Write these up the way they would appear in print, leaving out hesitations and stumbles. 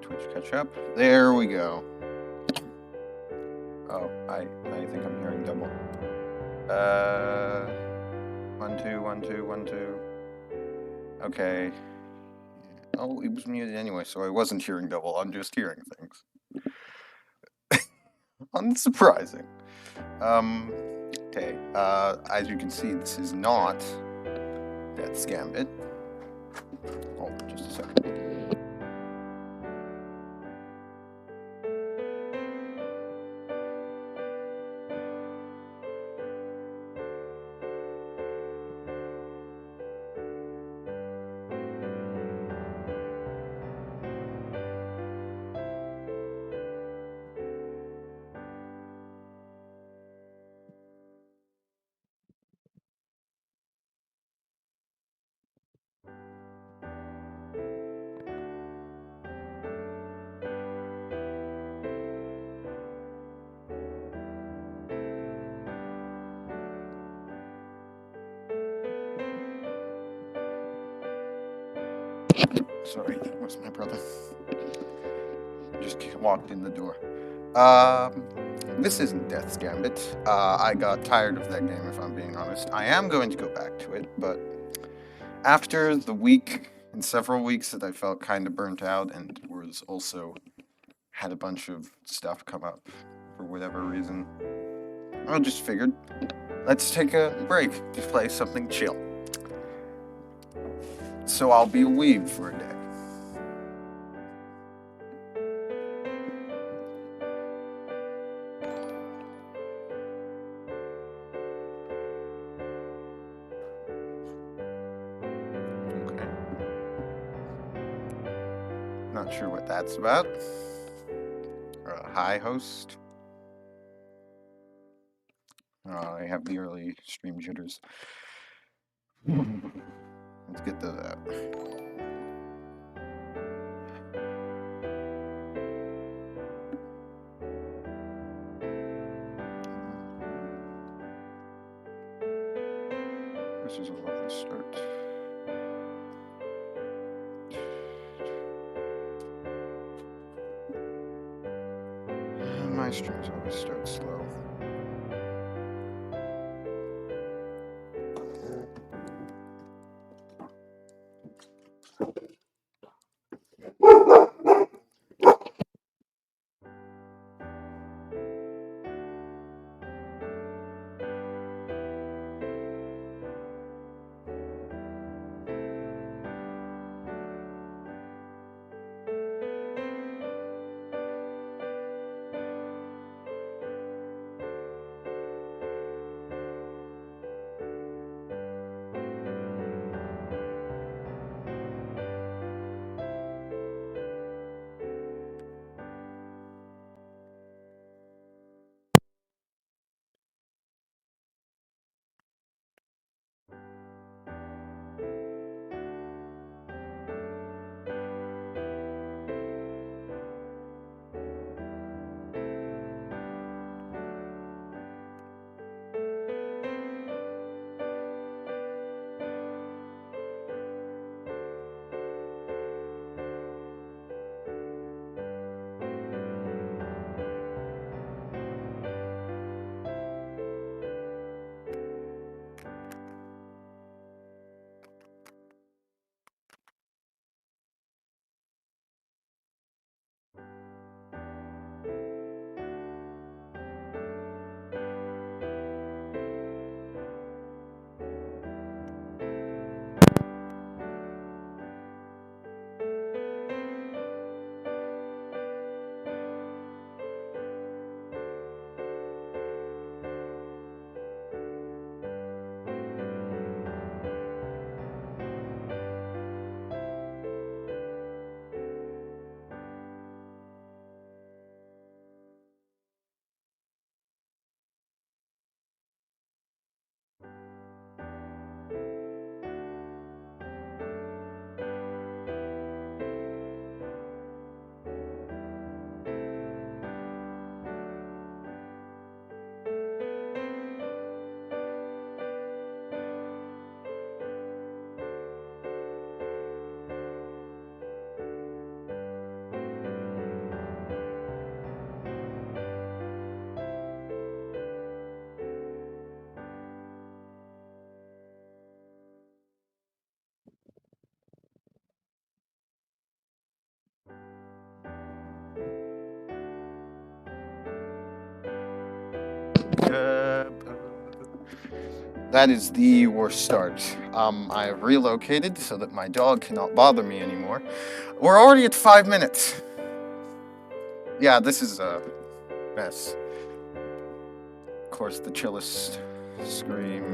Twitch catch up. There we go. Oh, I think I'm hearing double. 1 2 1 2 1 2. Okay. Oh, it was muted anyway, so I wasn't hearing double. I'm just hearing things. Unsurprising. Okay. As you can see, this is not Death's Gambit. Oh, just a second. Sorry, that was my brother. Just walked in the door. This isn't Death's Gambit. I got tired of that game, if I'm being honest. I am going to go back to it, but after the week and several weeks that I felt kind of burnt out and was also had a bunch of stuff come up for whatever reason, I just figured, let's take a break to play something chill. So I'll be a weeb for a day. Okay. Not sure what that's about. Hi, host. I have the early stream jitters. Let's get those out. This is a lovely start. My streams always start slow. that is the worst start. I have relocated so that my dog cannot bother me anymore. We're already at 5 minutes. Yeah, this is a mess. Of course, the chillest stream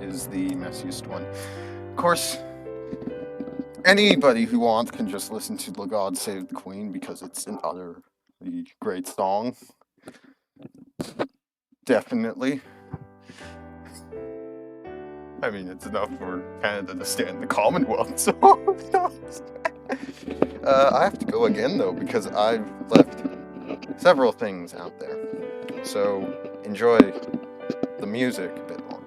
is the messiest one. Of course, anybody who wants can just listen to "The God Save the Queen" because it's an utterly great song. Definitely. I mean, it's enough for Canada to stay in the Commonwealth, so... I have to go again, though, because I've left several things out there. So, enjoy the music a bit longer.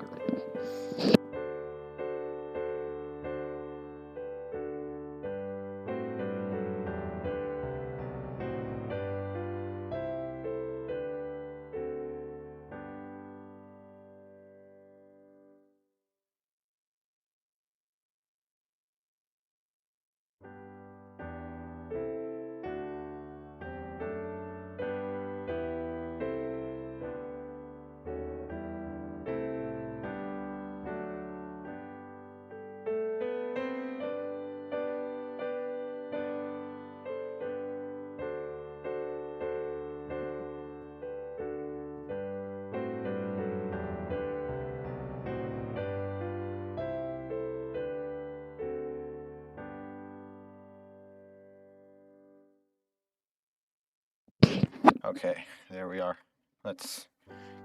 Okay, there we are. Let's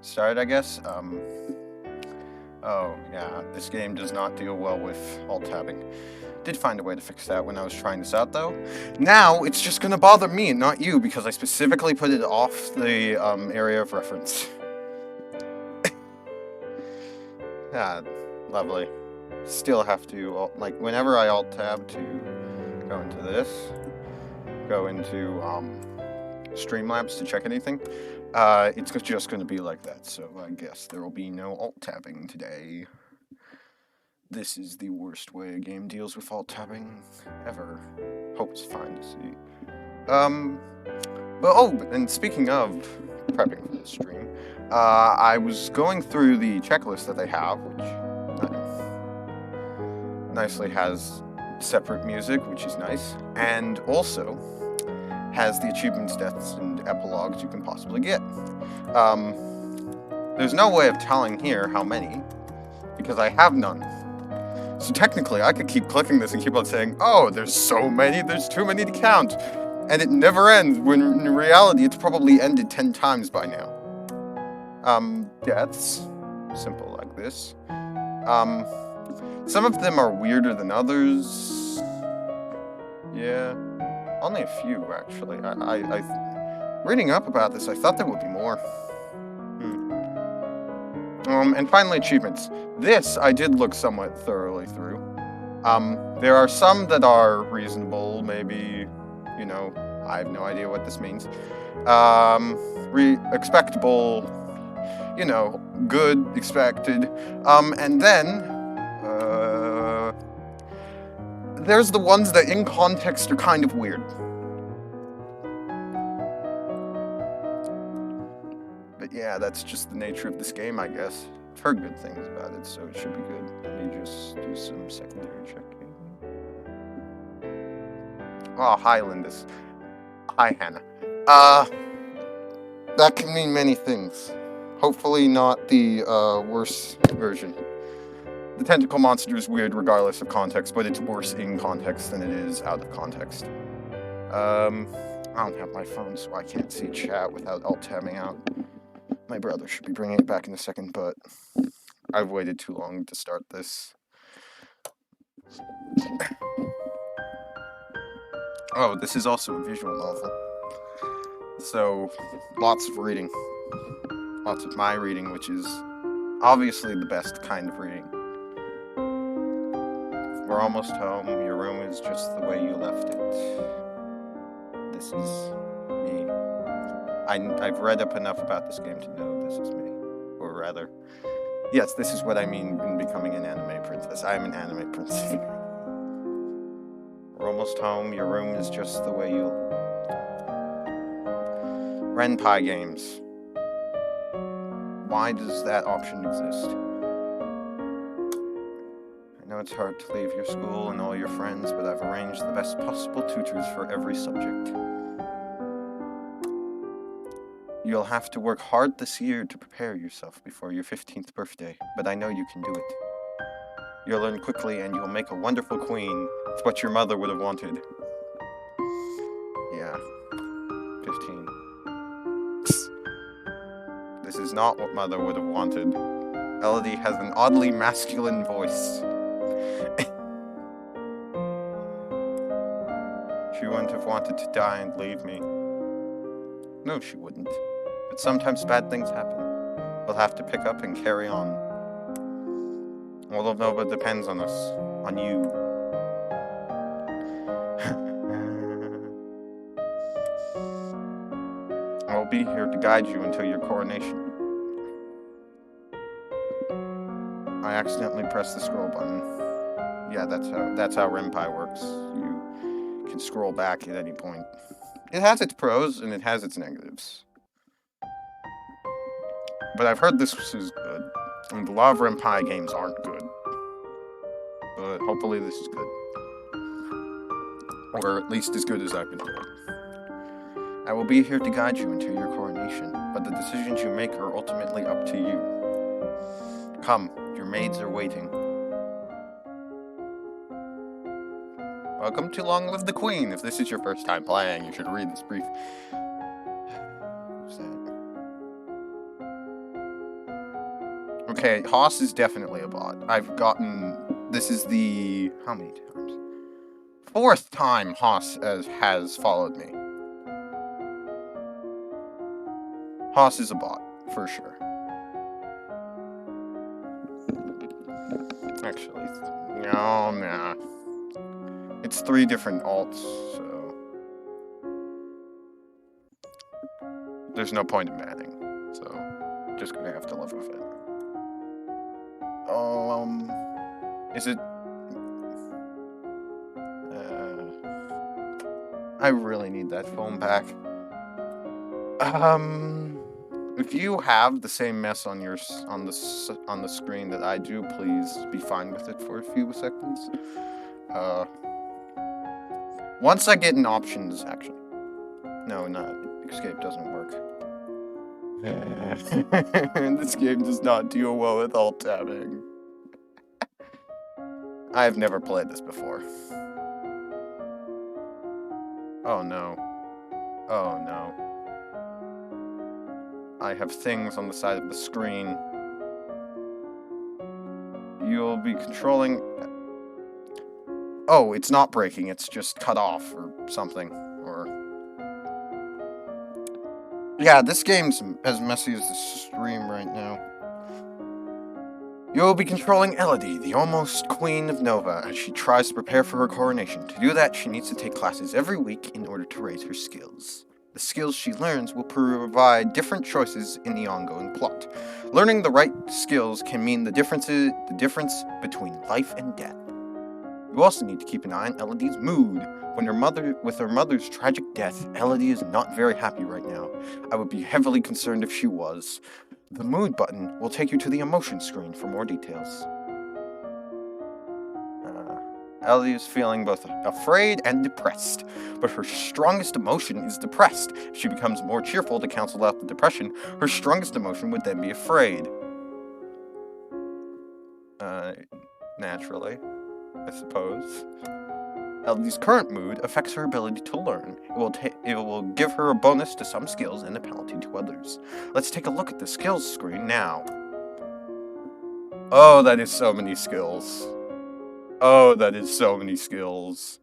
start, I guess. Oh, yeah, this game does not deal well with alt-tabbing. Did find a way to fix that when I was trying this out, though. Now, it's just gonna bother me and not you, because I specifically put it off the area of reference. Ah, lovely. Still have to, like, whenever I alt-tab to go into this, go into Streamlabs to check anything, it's just going to be like that, so I guess there will be no alt-tabbing today. This is the worst way a game deals with alt-tabbing ever. Hope it's fine to see. But oh, and speaking of prepping for the stream, I was going through the checklist that they have, which nicely has separate music, which is nice, and also has the achievements, deaths, and epilogues you can possibly get. There's no way of telling here how many, because I have none. So technically, I could keep clicking this and keep on saying, oh, there's so many, there's too many to count. And it never ends, when in reality, it's probably ended 10 times by now. Deaths, simple like this. Some of them are weirder than others. Yeah. Only a few, actually. Reading up about this, I thought there would be more. And finally, achievements. This I did look somewhat thoroughly through. There are some that are reasonable, maybe, you know, I have no idea what this means. Expectable, you know, good, expected. And then, there's the ones that in context are kind of weird. But yeah, that's just the nature of this game, I guess. I've heard good things about it, so it should be good. Let me just do some secondary checking. Oh, hi, Lindis. Hi, Hannah. That can mean many things. Hopefully not the, worse version. The tentacle monster is weird regardless of context, but it's worse in context than it is out of context. I don't have my phone, so I can't see chat without alt-tabbing out. My brother should be bringing it back in a second, but I've waited too long to start this. Oh, this is also a visual novel. So, lots of reading. Lots of my reading, which is obviously the best kind of reading. We're almost home. Your room is just the way you left it. This is me. I've read up enough about this game to know this is me. Or rather, yes, this is what I mean in becoming an anime princess. I am an anime princess. We're almost home. Your room is just the way you... Renpai games. Why does that option exist? it's hard to leave your school and all your friends, but I've arranged the best possible tutors for every subject. You'll have to work hard this year to prepare yourself before your 15th birthday, but I know you can do it. You'll learn quickly and you'll make a wonderful queen. It's what your mother would have wanted. Yeah. 15. This is not what mother would have wanted. Elodie has an oddly masculine voice. She wouldn't have wanted to die and leave me. No, she wouldn't. But sometimes bad things happen. We'll have to pick up and carry on. All of Nova depends on us. On you. I'll be here to guide you until your coronation. I accidentally pressed the scroll button. Yeah, that's how Renpai works. You can scroll back at any point. It has its pros and it has its negatives. But I've heard this is good. And a lot of Renpai games aren't good. But hopefully this is good. Or at least as good as I've been doing. I will be here to guide you until your coronation, but the decisions you make are ultimately up to you. Come, your maids are waiting. Welcome to Long Live the Queen. If this is your first time playing, you should read this brief. Who's that? Okay, Haas is definitely a bot. I've gotten... This is the... How many times? 4th time Haas has followed me. Haas is a bot, for sure. Actually, no, nah. It's 3 different alts, so... There's no point in banning, so... Just gonna have to live with it. Is it... I really need that phone back. If you have the same mess on your on the screen that I do, please be fine with it for a few seconds. Once I get in options, actually. No, escape doesn't work. This game does not deal well with alt tabbing. I've never played this before. Oh no. Oh no. I have things on the side of the screen. You'll be controlling... Oh, it's not breaking, it's just cut off or something. Or... Yeah, this game's as messy as the stream right now. You'll be controlling Elodie, the almost queen of Nova, as she tries to prepare for her coronation. To do that, she needs to take classes every week in order to raise her skills. The skills she learns will provide different choices in the ongoing plot. Learning the right skills can mean the difference between life and death. You also need to keep an eye on Elodie's mood. With her mother's tragic death, Elodie is not very happy right now. I would be heavily concerned if she was. The mood button will take you to the emotion screen for more details. Elodie is feeling both afraid and depressed, but her strongest emotion is depressed. If she becomes more cheerful to cancel out the depression, her strongest emotion would then be afraid. Naturally, I suppose. Elodie's current mood affects her ability to learn. It will give her a bonus to some skills and a penalty to others. Let's take a look at the skills screen now. Oh, that is so many skills. Oh, that is so many skills.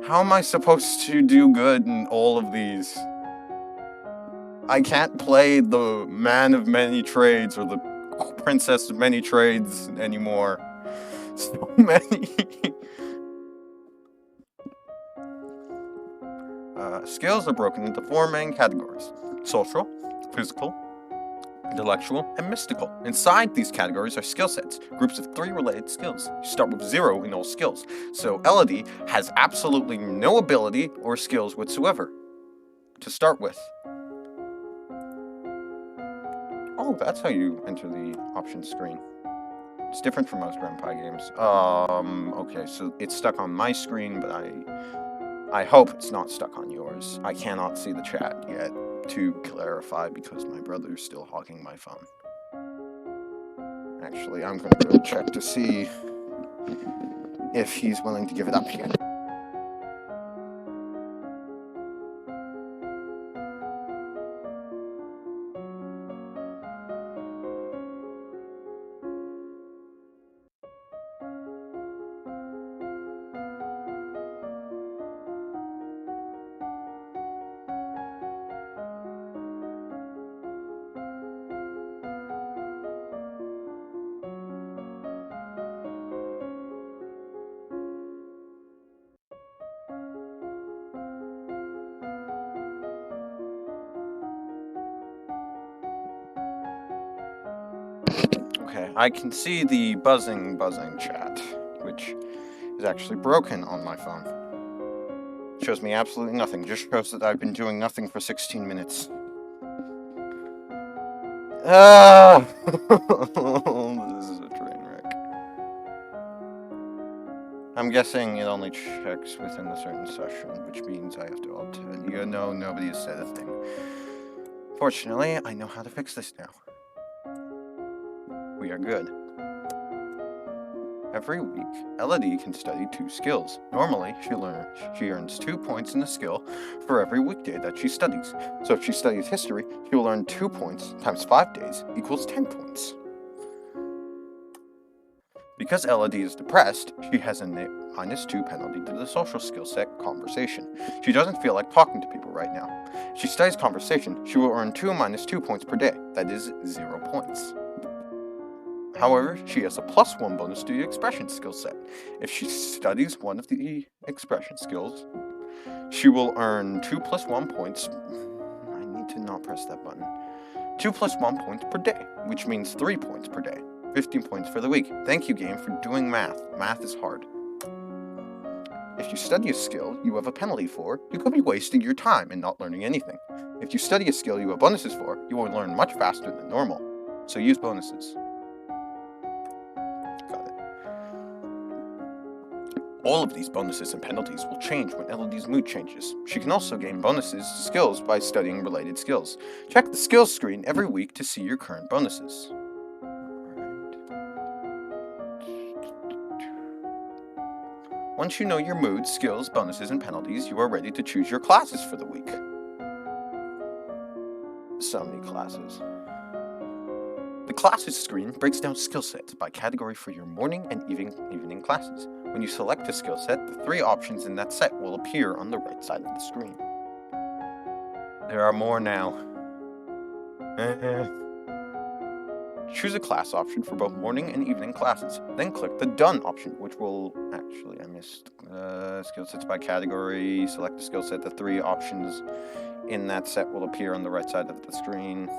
How am I supposed to do good in all of these? I can't play the man of many trades or the princess of many trades anymore. So many. Skills are broken into 4 main categories: social, physical, intellectual, and mystical. Inside these categories are skill sets, groups of 3 related skills. You start with 0 in all skills, so Elodie has absolutely no ability or skills whatsoever to start with. Oh, that's how you enter the options screen. It's different from most RenPy games. Okay, so it's stuck on my screen, but I hope it's not stuck on yours. I cannot see the chat yet, to clarify, because my brother's still hogging my phone. Actually, I'm going to go check to see if he's willing to give it up yet. Okay, I can see the buzzing chat, which is actually broken on my phone. It shows me absolutely nothing, just shows that I've been doing nothing for 16 minutes. Ah! This is a train wreck. I'm guessing it only checks within a certain session, which means I have to alt it. You know, nobody has said a thing. Fortunately, I know how to fix this now. We are good. Every week, Elodie can study 2 skills. Normally, she earns 2 points in a skill for every weekday that she studies. So if she studies history, she will earn 2 points times 5 days equals 10 points. Because Elodie is depressed, she has a -2 penalty to the social skill set conversation. She doesn't feel like talking to people right now. If she studies conversation, she will earn 2 -2 points per day. That is 0 points. However, she has a +1 bonus to the expression skill set. If she studies one of the expression skills, she will earn 2 + 1 points. I need to not press that button. 2 + 1 points per day, which means 3 points per day. 15 points for the week. Thank you, game, for doing math. Math is hard. If you study a skill you have a penalty for, you could be wasting your time and not learning anything. If you study a skill you have bonuses for, you will learn much faster than normal. So use bonuses. Got it. All of these bonuses and penalties will change when Elodie's mood changes. She can also gain bonuses to skills by studying related skills. Check the skills screen every week to see your current bonuses. Once you know your mood, skills, bonuses, and penalties, you are ready to choose your classes for the week. So many classes. The classes screen breaks down skill sets by category for your morning and evening classes. When you select a skill set, the 3 options in that set will appear on the right side of the screen. There are more now. Choose a class option for both morning and evening classes. Then click the Done option, which will... Actually, I missed skill sets by category. Select the skill set. The 3 options in that set will appear on the right side of the screen.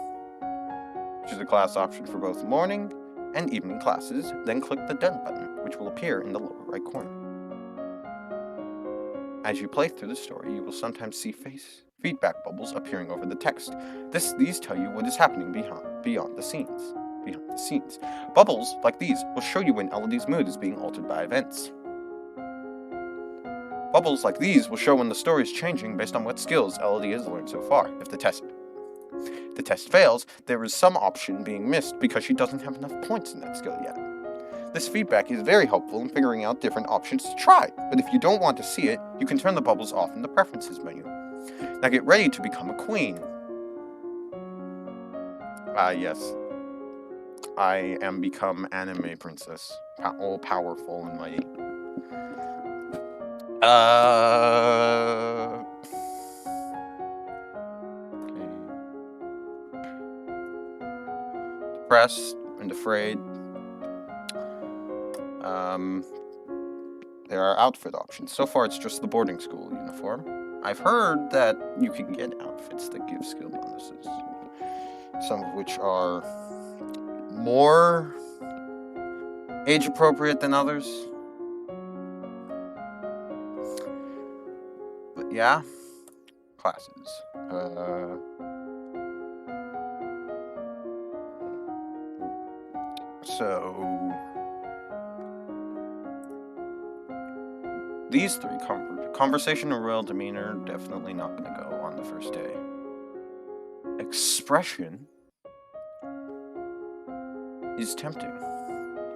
Choose a class option for both morning and evening classes. Then click the Done button, which will appear in the lower right corner. As you play through the story, you will sometimes see feedback bubbles appearing over the text. These tell you what is happening behind the scenes. Bubbles like these will show you when Elodie's mood is being altered by events. Bubbles like these will show when the story is changing based on what skills Elodie has learned so far. If the test fails, there is some option being missed because she doesn't have enough points in that skill yet. This feedback is very helpful in figuring out different options to try, but if you don't want to see it, you can turn the bubbles off in the Preferences menu. Now get ready to become a queen. Yes. I am become anime princess. All powerful and mighty. Okay. Depressed and afraid. There are outfit options. So far, it's just the boarding school uniform. I've heard that you can get outfits that give skill bonuses, some of which are more age-appropriate than others. But yeah, classes. So these three, conversation and royal demeanor, definitely not going to go on the first day. Expression is tempting,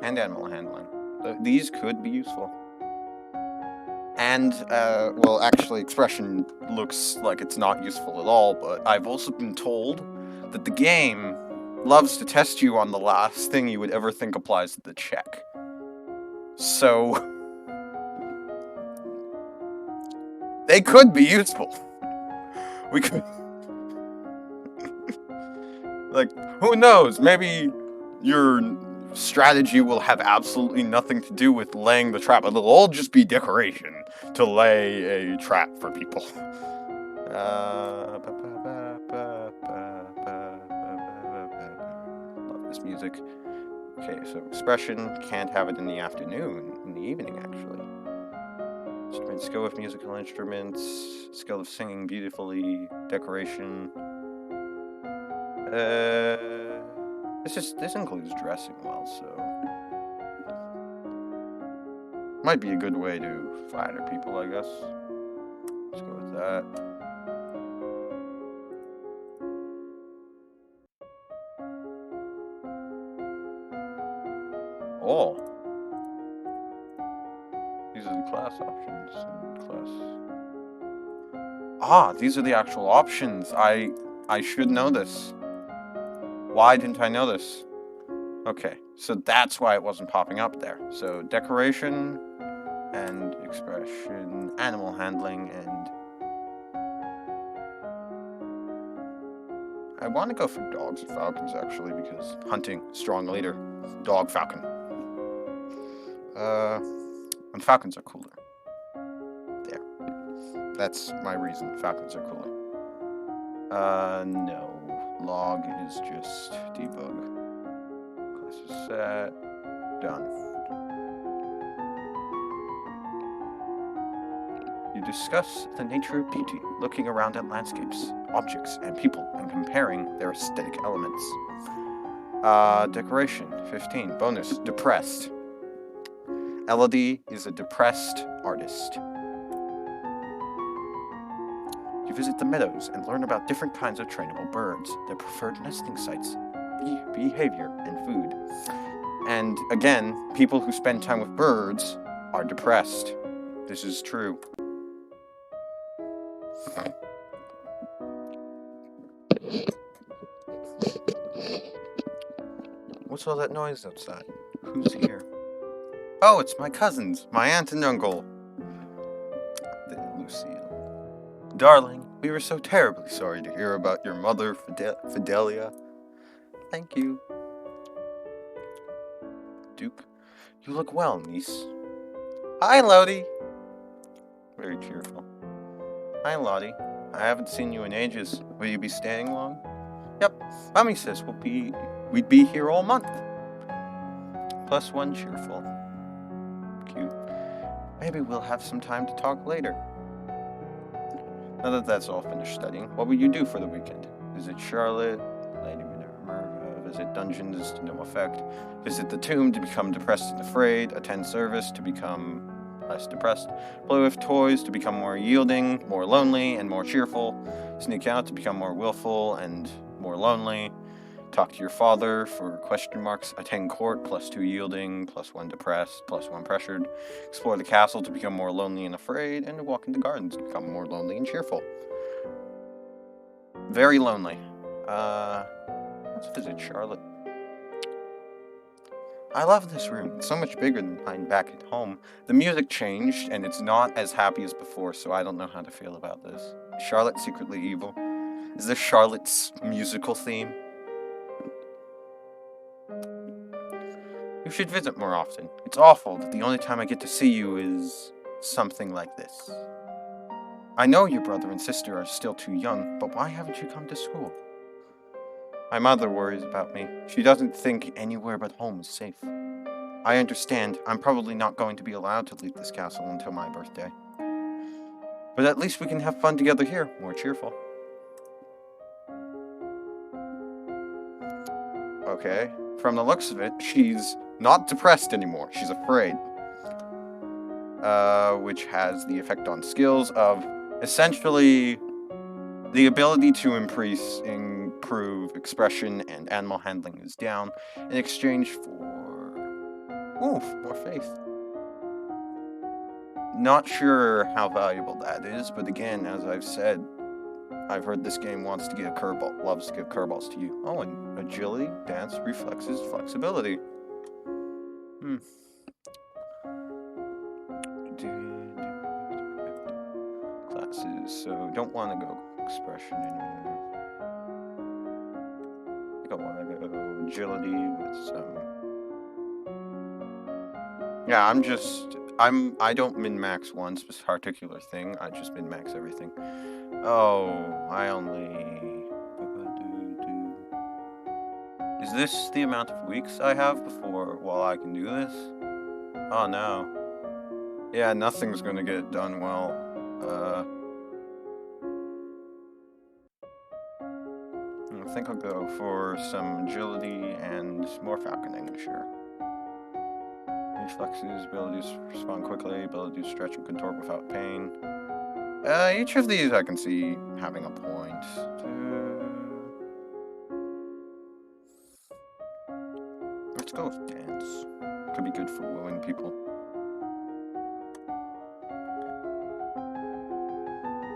and animal handling. These could be useful. And, well, actually, expression looks like it's not useful at all, but I've also been told that the game loves to test you on the last thing you would ever think applies to the check. So, they could be useful. We could... like, who knows? Maybe your strategy will have absolutely nothing to do with laying the trap. It'll all just be decoration to lay a trap for people. Love this music. Okay, so expression, can't have it in the afternoon, in the evening actually. Instrument, skill with musical instruments, skill of singing beautifully, decoration. This includes dressing well, so might be a good way to flatter people, I guess. Let's go with that. Oh, these are the class options in class. Ah, these are the actual options. I should know this. Why didn't I know this? Okay, so that's why it wasn't popping up there. So decoration and expression, animal handling, and I want to go for dogs and falcons actually, because hunting, strong leader, dog, falcon. And falcons are cooler. There. That's my reason. Falcons are cooler. No. Log is just debug. Class is set. Done. You discuss the nature of beauty, looking around at landscapes, objects, and people, and comparing their aesthetic elements. Decoration, 15. Bonus, depressed. Elodie is a depressed artist. You visit the meadows and learn about different kinds of trainable birds, their preferred nesting sites, behavior, and food. And again, people who spend time with birds are depressed. This is true. What's all that noise outside? Who's here? Oh, it's my cousins, my aunt and uncle. Lucille. Darling, we were so terribly sorry to hear about your mother, Fidelia. Thank you. Duke, you look well, niece. Hi, Lottie. Very cheerful. Hi, Lottie. I haven't seen you in ages. Will you be staying long? Yep. Mommy says we'd be here all month. +1 cheerful. Cute. Maybe we'll have some time to talk later. Now that that's all finished studying, what will you do for the weekend? Visit Charlotte, Lady Minerva, visit dungeons to no effect, visit the tomb to become depressed and afraid, attend service to become less depressed, play with toys to become more yielding, more lonely, and more cheerful, sneak out to become more willful and more lonely, talk to your father for question marks, attend court, +2 yielding, +1 depressed, +1 pressured, explore the castle to become more lonely and afraid, and walk in the gardens to become more lonely and cheerful. Very lonely. Let's visit Charlotte. I love this room. It's so much bigger than mine back at home. The music changed, and it's not as happy as before, so I don't know how to feel about this. Is Charlotte secretly evil? Is this Charlotte's musical theme? You should visit more often. It's awful that the only time I get to see you is something like this. I know your brother and sister are still too young, but why haven't you come to school? My mother worries about me. She doesn't think anywhere but home is safe. I understand. I'm probably not going to be allowed to leave this castle until my birthday. But at least we can have fun together here, more cheerful. okay? From the looks of it, she's not depressed anymore. She's afraid. Which has the effect on skills of essentially the ability to improve expression and animal handling is down in exchange for more faith. Not sure how valuable that is, but again, as I've said, I've heard this game loves to give curveballs to you. Oh, and agility, dance, reflexes, flexibility. Classes, so don't want to go expression anymore. I think I want to go agility with some. Yeah, I don't min-max one particular thing. I just min-max everything. Oh, I only. Is this the amount of weeks I have while I can do this? Oh no. Yeah, nothing's gonna get done well. I think I'll go for some agility and more falconing, sure. Reflexes, abilities to respond quickly, ability to stretch and contort without pain. Each of these I can see having a point. Let's go with dance. Could be good for wooing people.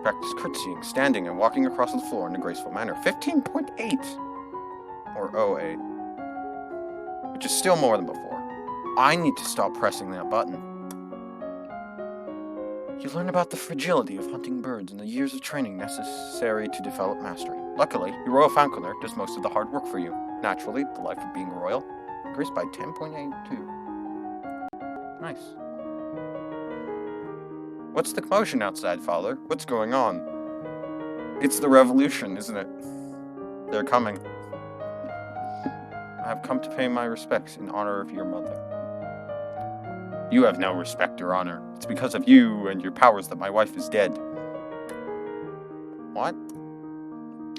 Practice curtsying, standing, and walking across the floor in a graceful manner. 15.8! Or 08. Which is still more than before. I need to stop pressing that button. You learn about the fragility of hunting birds and the years of training necessary to develop mastery. Luckily, your royal falconer does most of the hard work for you. Naturally, the life of being royal increased by 10.82. Nice. What's the commotion outside, Father? What's going on? It's the revolution, isn't it? They're coming. I have come to pay my respects in honor of your mother. You have no respect or honor. It's because of you and your powers that my wife is dead. What?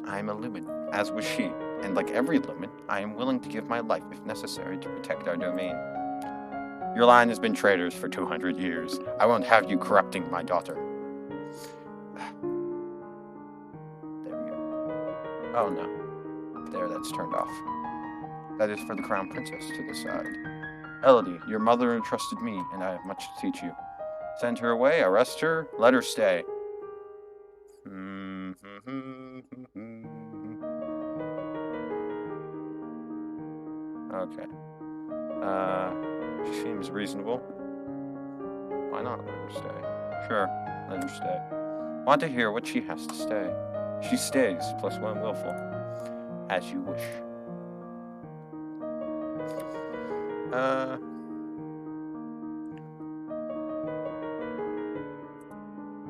I am a lumen, as was she, and like every lumen, I am willing to give my life if necessary to protect our domain. Your line has been traitors for 200 years. I won't have you corrupting my daughter. There we go. Oh no. There, that's turned off. That is for the crown princess to decide. Elodie, your mother entrusted me, and I have much to teach you. Send her away, arrest her, let her stay. Okay. She seems reasonable. Why not let her stay? Sure, let her stay. Want to hear what she has to say. She stays, +1 willful. As you wish.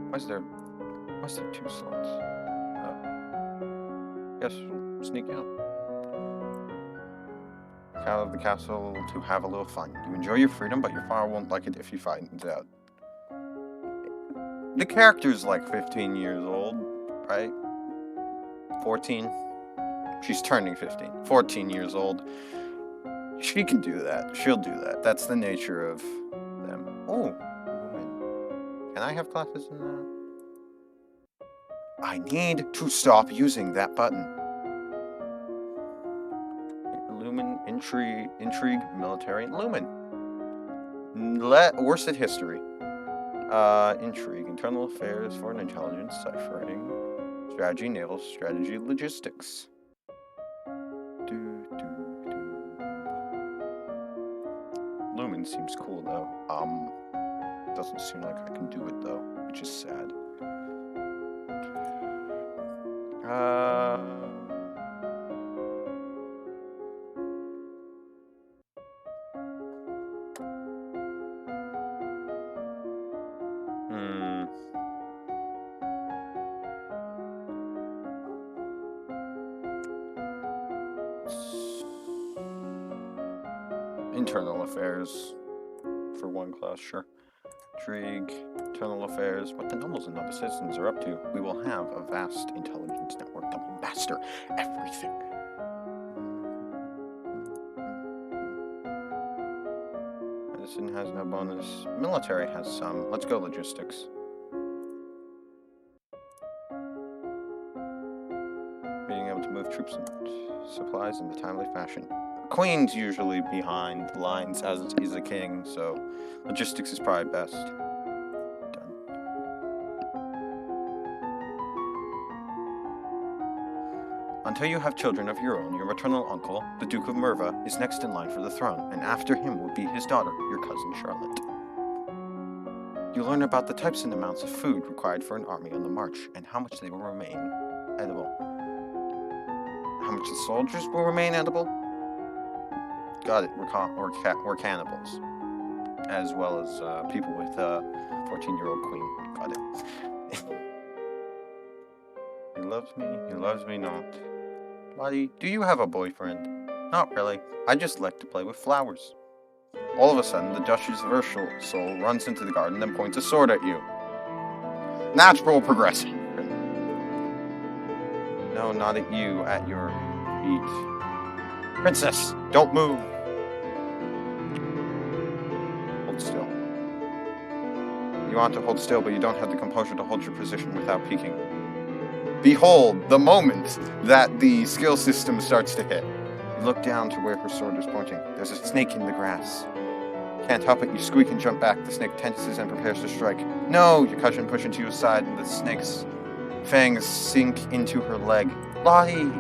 Why's there 2 slots? Guess we'll sneak out. Out of the castle to have a little fun. You enjoy your freedom, but your father won't like it if he finds out. The character's like 15 years old, right? 14? She's turning 15. 14 years old. She can do that. She'll do that. That's the nature of them. Oh, can I have classes in that? I need to stop using that button. Lumen, intrigue, military, lumen. Worsted history. Intrigue, internal affairs, foreign intelligence, ciphering, strategy, naval strategy, logistics. Lumen seems cool though. Doesn't seem like I can do it though, which is sad. Internal affairs for 1 class, sure. Intrigue, internal affairs, what the nobles and other citizens are up to. We will have a vast intelligence network that will master everything. Medicine has no bonus. Military has some. Let's go logistics. Being able to move troops and supplies in a timely fashion. Queen's usually behind the lines, as is the king, so logistics is probably best. Done. Until you have children of your own, your maternal uncle, the Duke of Merva, is next in line for the throne, and after him will be his daughter, your cousin Charlotte. You learn about the types and amounts of food required for an army on the march, and how much they will remain edible. How much the soldiers will remain edible? Got it. We're cannibals, as well as people with 14-year-old queen. Got it. He loves me not. Lottie, do you have a boyfriend? Not really. I just like to play with flowers. All of a sudden, the Duchess of Ursol runs into the garden and points a sword at you. Natural progression. No, not at you, at your feet. Princess, don't move. Hold still. You want to hold still, but you don't have the composure to hold your position without peeking. Behold, the moment that the skill system starts to hit. You look down to where her sword is pointing. There's a snake in the grass. Can't help it, you squeak and jump back. The snake tenses and prepares to strike. No! Your cousin pushes you aside, and the snake's fangs sink into her leg. Lottie!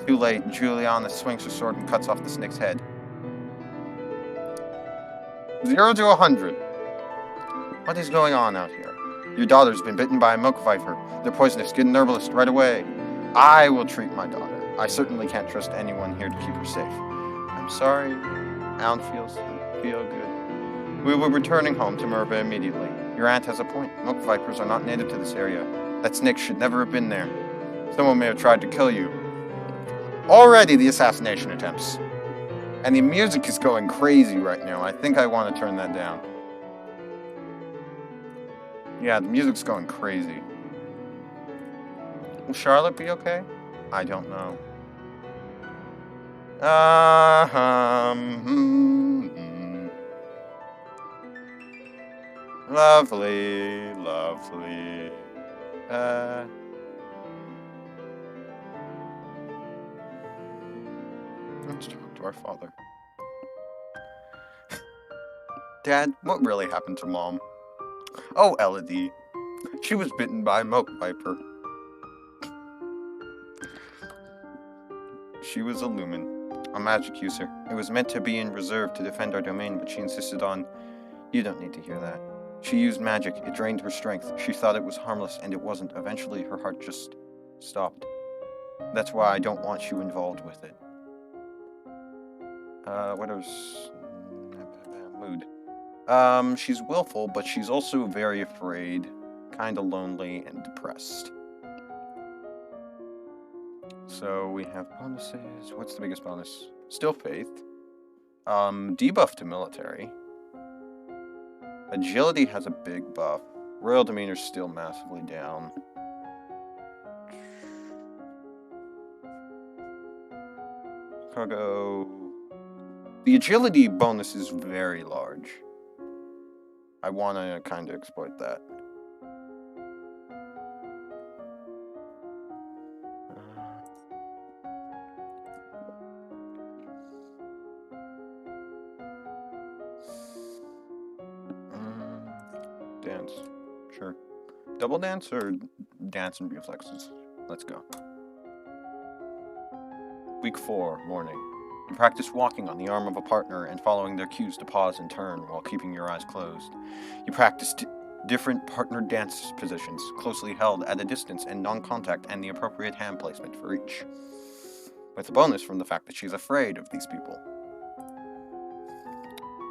Too late, Juliana swings her sword and cuts off the snake's head. 0 to 100. What is going on out here? Your daughter's been bitten by a milk viper. They're poisonous. Get an herbalist right away. I will treat my daughter. I certainly can't trust anyone here to keep her safe. I'm sorry. I don't feel good. We will be returning home to Merva immediately. Your aunt has a point. Milk vipers are not native to this area. That snake should never have been there. Someone may have tried to kill you. Already the assassination attempts. And the music is going crazy right now. I think I want to turn that down. Yeah, the music's going crazy. Will Charlotte be okay? I don't know. Lovely, lovely. Let's talk to our father. Dad, what really happened to Mom? Oh, Elodie. She was bitten by a milk viper. She was a lumen, a magic user. It was meant to be in reserve to defend our domain, but she insisted on... You don't need to hear that. She used magic. It drained her strength. She thought it was harmless, and it wasn't. Eventually, her heart just stopped. That's why I don't want you involved with it. What else? Mood. She's willful, but she's also very afraid, kinda lonely, and depressed. So we have bonuses. What's the biggest bonus? Still faith. Debuff to military. Agility has a big buff. Royal demeanor's still massively down. Cargo. The agility bonus is very large. I want to kind of exploit that. Dance. Sure. Double dance or dance and reflexes? Let's go. Week 4, morning. You practice walking on the arm of a partner and following their cues to pause and turn while keeping your eyes closed. You practice different partner dance positions, closely held at a distance and non-contact, and the appropriate hand placement for each. With a bonus from the fact that she's afraid of these people.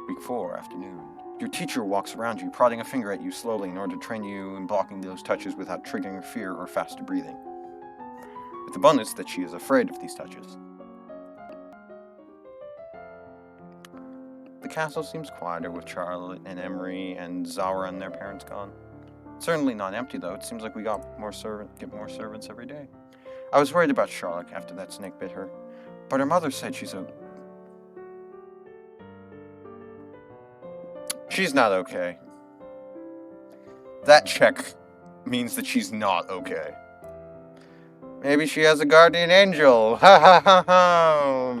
Week 4, afternoon. Your teacher walks around you, prodding a finger at you slowly in order to train you in blocking those touches without triggering fear or faster breathing. With the bonus that she is afraid of these touches. The castle seems quieter with Charlotte and Emery and Zara and their parents gone. Certainly not empty though. It seems like we get more servants every day. I was worried about Charlotte after that snake bit her, but her mother said she's a... She's not okay. That check means that she's not okay. Maybe she has a guardian angel. Ha ha ha ha.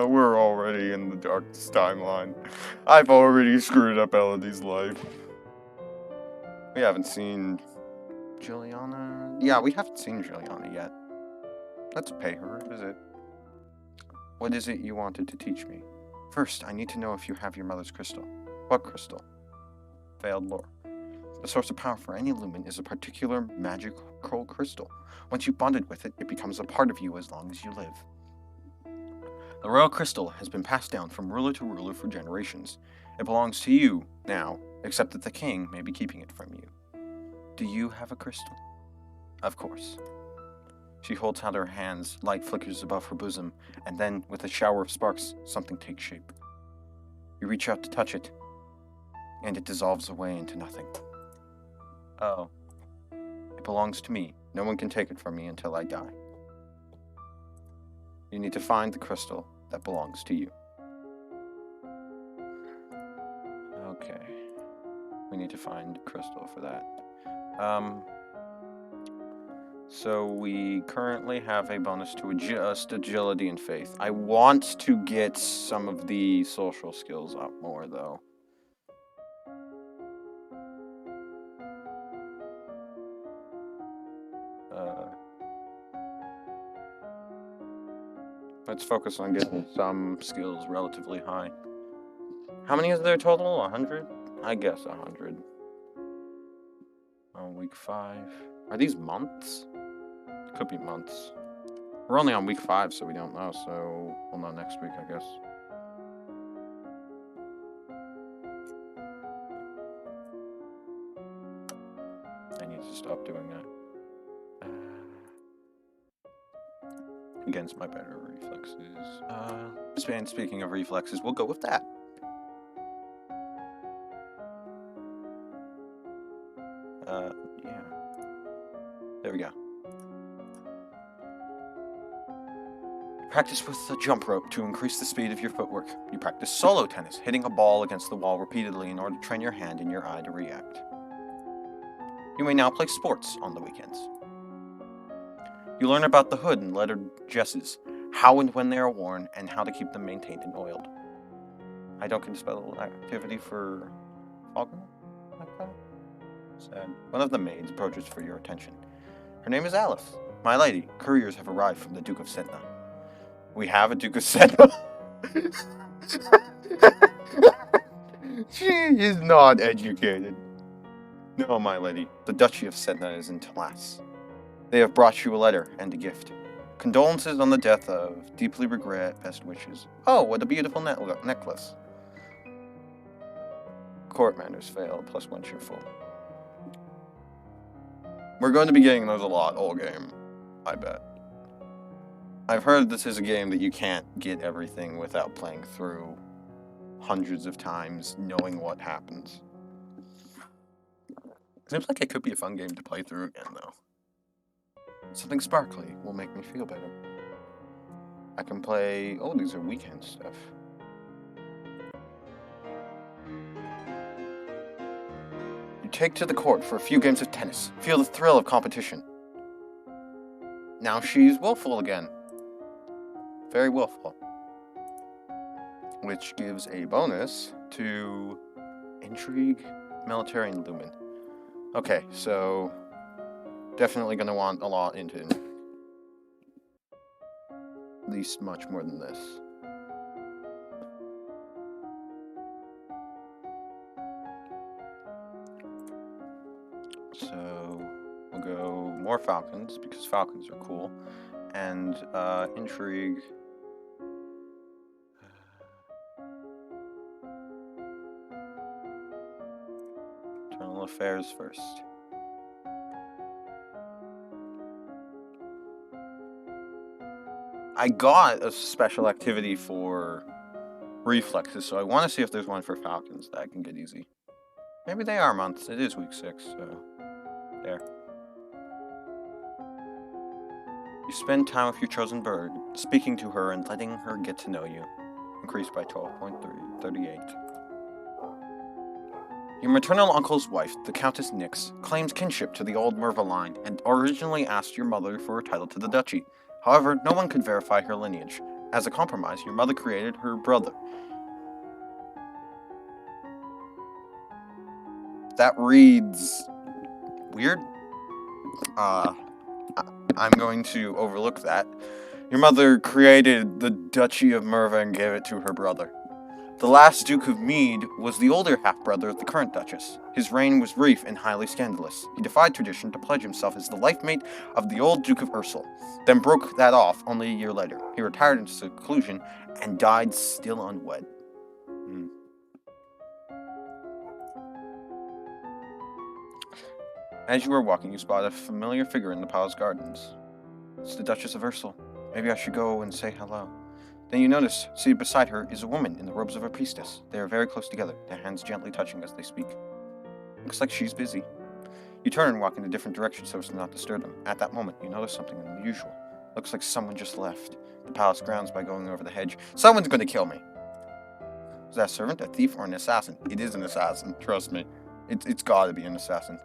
We're already in the darkest timeline. I've already screwed up Elodie's life. We haven't seen Juliana. Yeah, we haven't seen Juliana yet. Let's pay her a visit. What is it you wanted to teach me? First, I need to know if you have your mother's crystal. What crystal? Veiled lore. The source of power for any lumen is a particular magical crystal. Once you've bonded with it, it becomes a part of you as long as you live. The royal crystal has been passed down from ruler to ruler for generations. It belongs to you now, except that the king may be keeping it from you. Do you have a crystal? Of course. She holds out her hands, light flickers above her bosom, and then, with a shower of sparks, something takes shape. You reach out to touch it, and it dissolves away into nothing. Oh. It belongs to me. No one can take it from me until I die. You need to find the crystal that belongs to you. Okay. We need to find crystal for that. So we currently have a bonus to adjust agility and faith. I want to get some of the social skills up more, though. Let's focus on getting some skills relatively high. How many is there total? 100? I guess 100. On week 5. Are these months? Could be months. We're only on week 5, so we don't know, so we'll know next week, I guess. I need to stop doing that. Against my better reflexes. Speaking of reflexes, we'll go with that. Yeah. There we go. Practice with the jump rope to increase the speed of your footwork. You practice solo tennis, hitting a ball against the wall repeatedly in order to train your hand and your eye to react. You may now play sports on the weekends. You learn about the hood and lettered jesses, how and when they are worn, and how to keep them maintained and oiled. I don't get a special activity for Falcon like that? Sad. One of the maids approaches for your attention. Her name is Alice. My lady, couriers have arrived from the Duke of Setna. We have a Duke of Setna? She is not educated. No, my lady. The Duchy of Setna is in Talas. They have brought you a letter and a gift. Condolences on the death of. Deeply regret. Best wishes. Oh, what a beautiful necklace. Court manners failed. +1 cheerful. We're going to be getting those a lot all game. I bet. I've heard this is a game that you can't get everything without playing through hundreds of times, knowing what happens. Seems like it could be a fun game to play through again, though. Something sparkly will make me feel better. I can play... Oh, these are weekend stuff. You take to the court for a few games of tennis. Feel the thrill of competition. Now she's willful again. Very willful. Which gives a bonus to intrigue, military, and lumen. Okay, so definitely going to want a lot into at least much more than this. So we'll go more falcons, because falcons are cool, and intrigue. Internal affairs first. I got a special activity for reflexes, so I want to see if there's one for falcons that I can get easy. Maybe they are months. It is week 6, so there. You spend time with your chosen bird, speaking to her and letting her get to know you. Increased by 12.38. Your maternal uncle's wife, the Countess Nix, claims kinship to the old Merva line and originally asked your mother for a title to the duchy. However, no one could verify her lineage. As a compromise, your mother created her brother. That reads weird. I'm going to overlook that. Your mother created the Duchy of Merva and gave it to her brother. The last Duke of Mead was the older half-brother of the current Duchess. His reign was brief and highly scandalous. He defied tradition to pledge himself as the life mate of the old Duke of Ursel, then broke that off only a year later. He retired into seclusion and died still unwed. As you were walking, you spotted a familiar figure in the palace gardens. It's the Duchess of Ursel. Maybe I should go and say hello. Then you notice, seated beside her is a woman in the robes of a priestess. They are very close together, their hands gently touching as they speak. Looks like she's busy. You turn and walk in a different direction so as to not disturb them. At that moment, you notice something unusual. Looks like someone just left the palace grounds by going over the hedge. Someone's going to kill me! Is that a servant, a thief, or an assassin? It is an assassin, trust me. It's gotta be an assassin.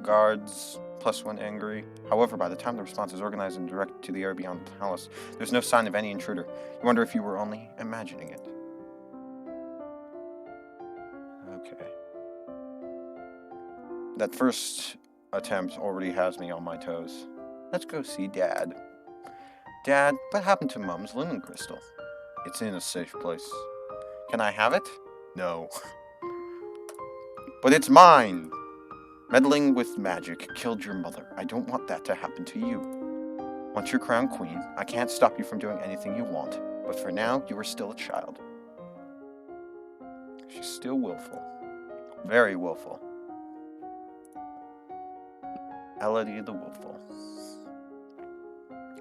Guards, +1 angry. However, by the time the response is organized and directed to the area beyond the palace, there's no sign of any intruder. You wonder if you were only imagining it. Okay. That first attempt already has me on my toes. Let's go see Dad. Dad, what happened to Mum's lumen crystal? It's in a safe place. Can I have it? No. But it's mine! Meddling with magic killed your mother. I don't want that to happen to you. Once you're crowned queen, I can't stop you from doing anything you want. But for now, you are still a child. She's still willful. Very willful. Elodie the Willful.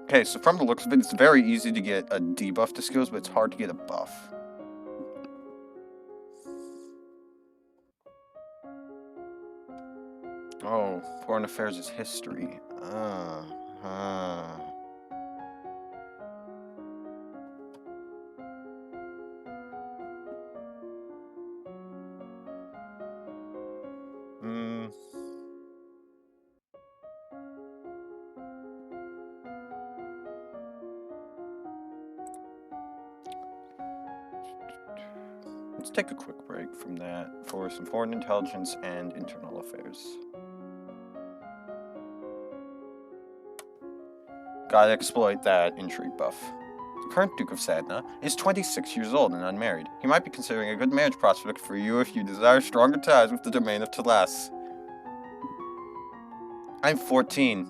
Okay, so from the looks of it, it's very easy to get a debuff to skills, but it's hard to get a buff. Oh, foreign affairs is history. Let's take a quick break from that for some foreign intelligence and internal affairs. Gotta exploit that intrigue buff. The current Duke of Sadna is 26 years old and unmarried. He might be considering a good marriage prospect for you if you desire stronger ties with the domain of Talas. I'm 14.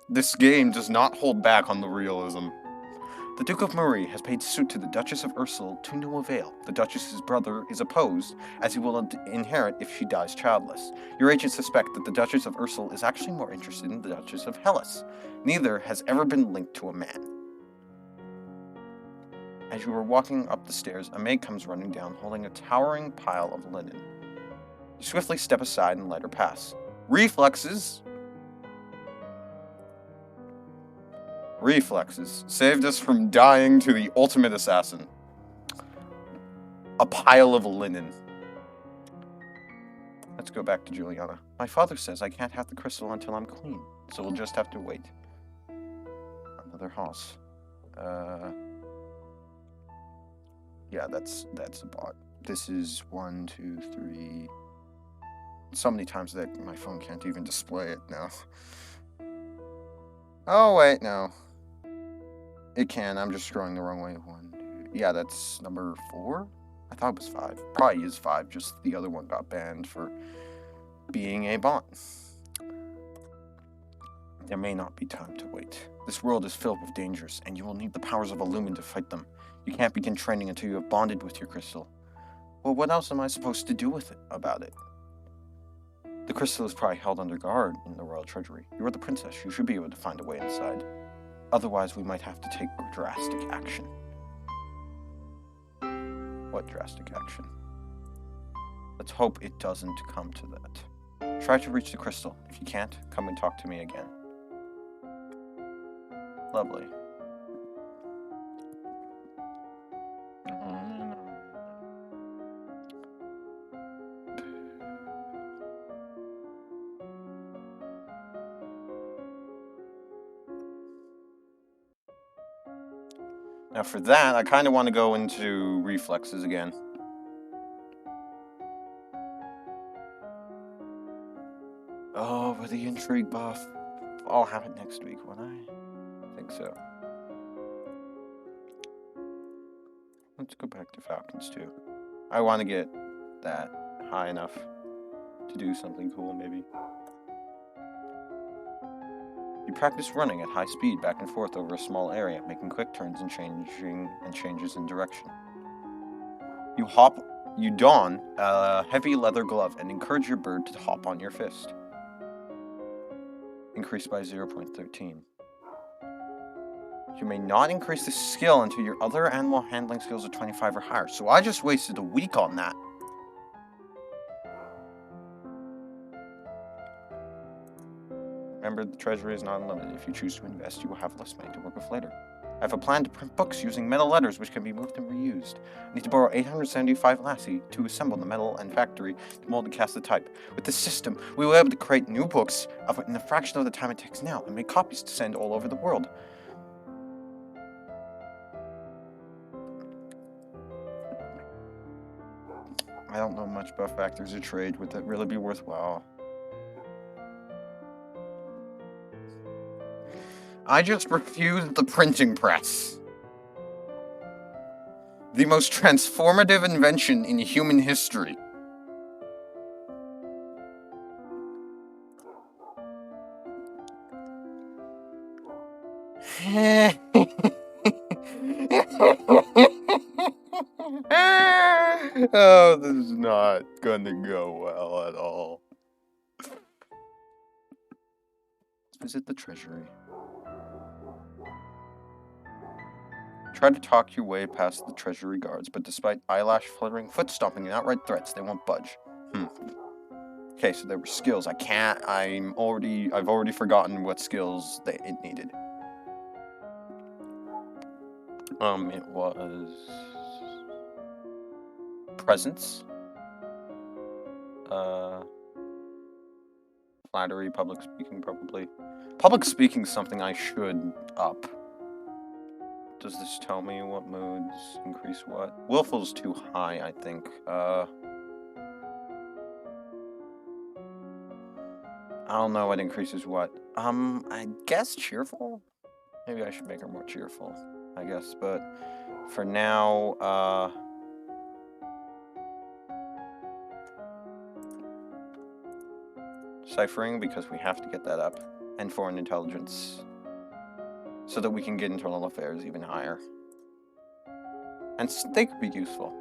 This game does not hold back on the realism. The Duke of Marie has paid suit to the Duchess of Ursel to no avail. The Duchess's brother is opposed, as he will inherit if she dies childless. Your agents suspect that the Duchess of Ursel is actually more interested in the Duchess of Hellas. Neither has ever been linked to a man. As you are walking up the stairs, a maid comes running down, holding a towering pile of linen. You swiftly step aside and let her pass. Reflexes saved us from dying to the ultimate assassin. A pile of linen. Let's go back to Juliana. My father says I can't have the crystal until I'm queen, so we'll just have to wait. Another house. Yeah, that's a bot. This is 1, 2, 3. So many times that my phone can't even display it now. Oh, wait, no. It can. I'm just scrolling the wrong way. 1, 2. Yeah, that's number 4? I thought it was 5. Probably is 5, just the other one got banned for being a bot. There may not be time to wait. This world is filled with dangers, and you will need the powers of Illumin to fight them. You can't begin training until you have bonded with your crystal. Well, what else am I supposed to do about it? The crystal is probably held under guard in the royal treasury. You are the princess. You should be able to find a way inside. Otherwise, we might have to take drastic action. What drastic action? Let's hope it doesn't come to that. Try to reach the crystal. If you can't, come and talk to me again. Lovely. Now for that, I kind of want to go into reflexes again. Oh, but the intrigue buff. I'll have it next week, won't I? Think so. Let's go back to Falcons too. I want to get that high enough to do something cool, maybe. You practice running at high speed back and forth over a small area, making quick turns and changes in direction. You don a heavy leather glove and encourage your bird to hop on your fist. Increased by 0.13. You may not increase the skill until your other animal handling skills are 25 or higher. So I just wasted a week on that. Remember, the treasury is not unlimited. If you choose to invest, you will have less money to work with later. I have a plan to print books using metal letters which can be moved and reused. I need to borrow 875 lassie to assemble the metal and factory to mold and cast the type. With this system, we will be able to create new books in a fraction of the time it takes now and make copies to send all over the world. I don't know much about factories or trade. Would that really be worthwhile? I just refused the printing press. The most transformative invention in human history. Oh, this is not gonna go well at all. Let's visit the treasury. Try to talk your way past the treasury guards, but despite eyelash fluttering, foot stomping, and outright threats, they won't budge. Okay, so there were skills. I've already forgotten what skills it needed. It was presence, flattery, public speaking, probably. Public speaking is something I should up. Does this tell me what moods increase what? Willful's too high, I think. I don't know what increases what. I guess cheerful? Maybe I should make her more cheerful, I guess, but for now, ciphering, because we have to get that up, and foreign intelligence, so that we can get internal affairs even higher. And they could be useful.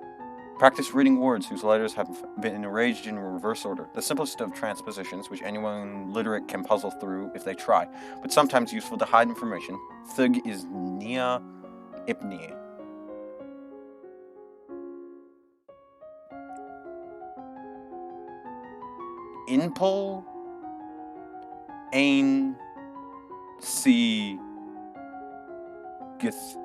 Practice reading words whose letters have been arranged in reverse order, the simplest of transpositions, which anyone literate can puzzle through if they try, but sometimes useful to hide information. Thug is Nia Ipni. Inpul Ain C Gith.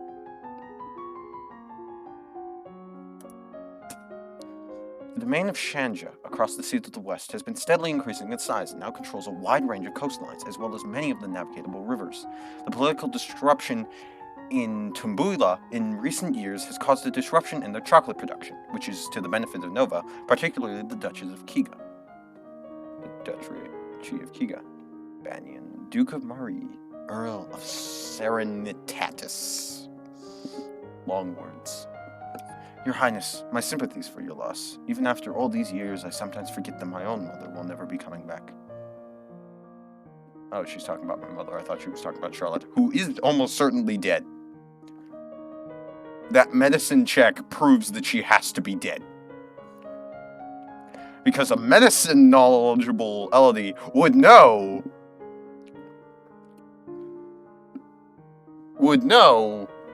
The domain of Shanja, across the seas of the west, has been steadily increasing its size and now controls a wide range of coastlines, as well as many of the navigable rivers. The political disruption in Tumbuila in recent years has caused a disruption in their chocolate production, which is to the benefit of Nova, particularly the Duchess of Kiga. The Duchy of Kiga. Banyan, Duke of Mari, Earl of Serenitatis. Long words. Your Highness, my sympathies for your loss. Even after all these years, I sometimes forget that my own mother will never be coming back. Oh, she's talking about my mother. I thought she was talking about Charlotte, who is almost certainly dead. That medicine check proves that she has to be dead. Because a medicine knowledgeable Elodie would know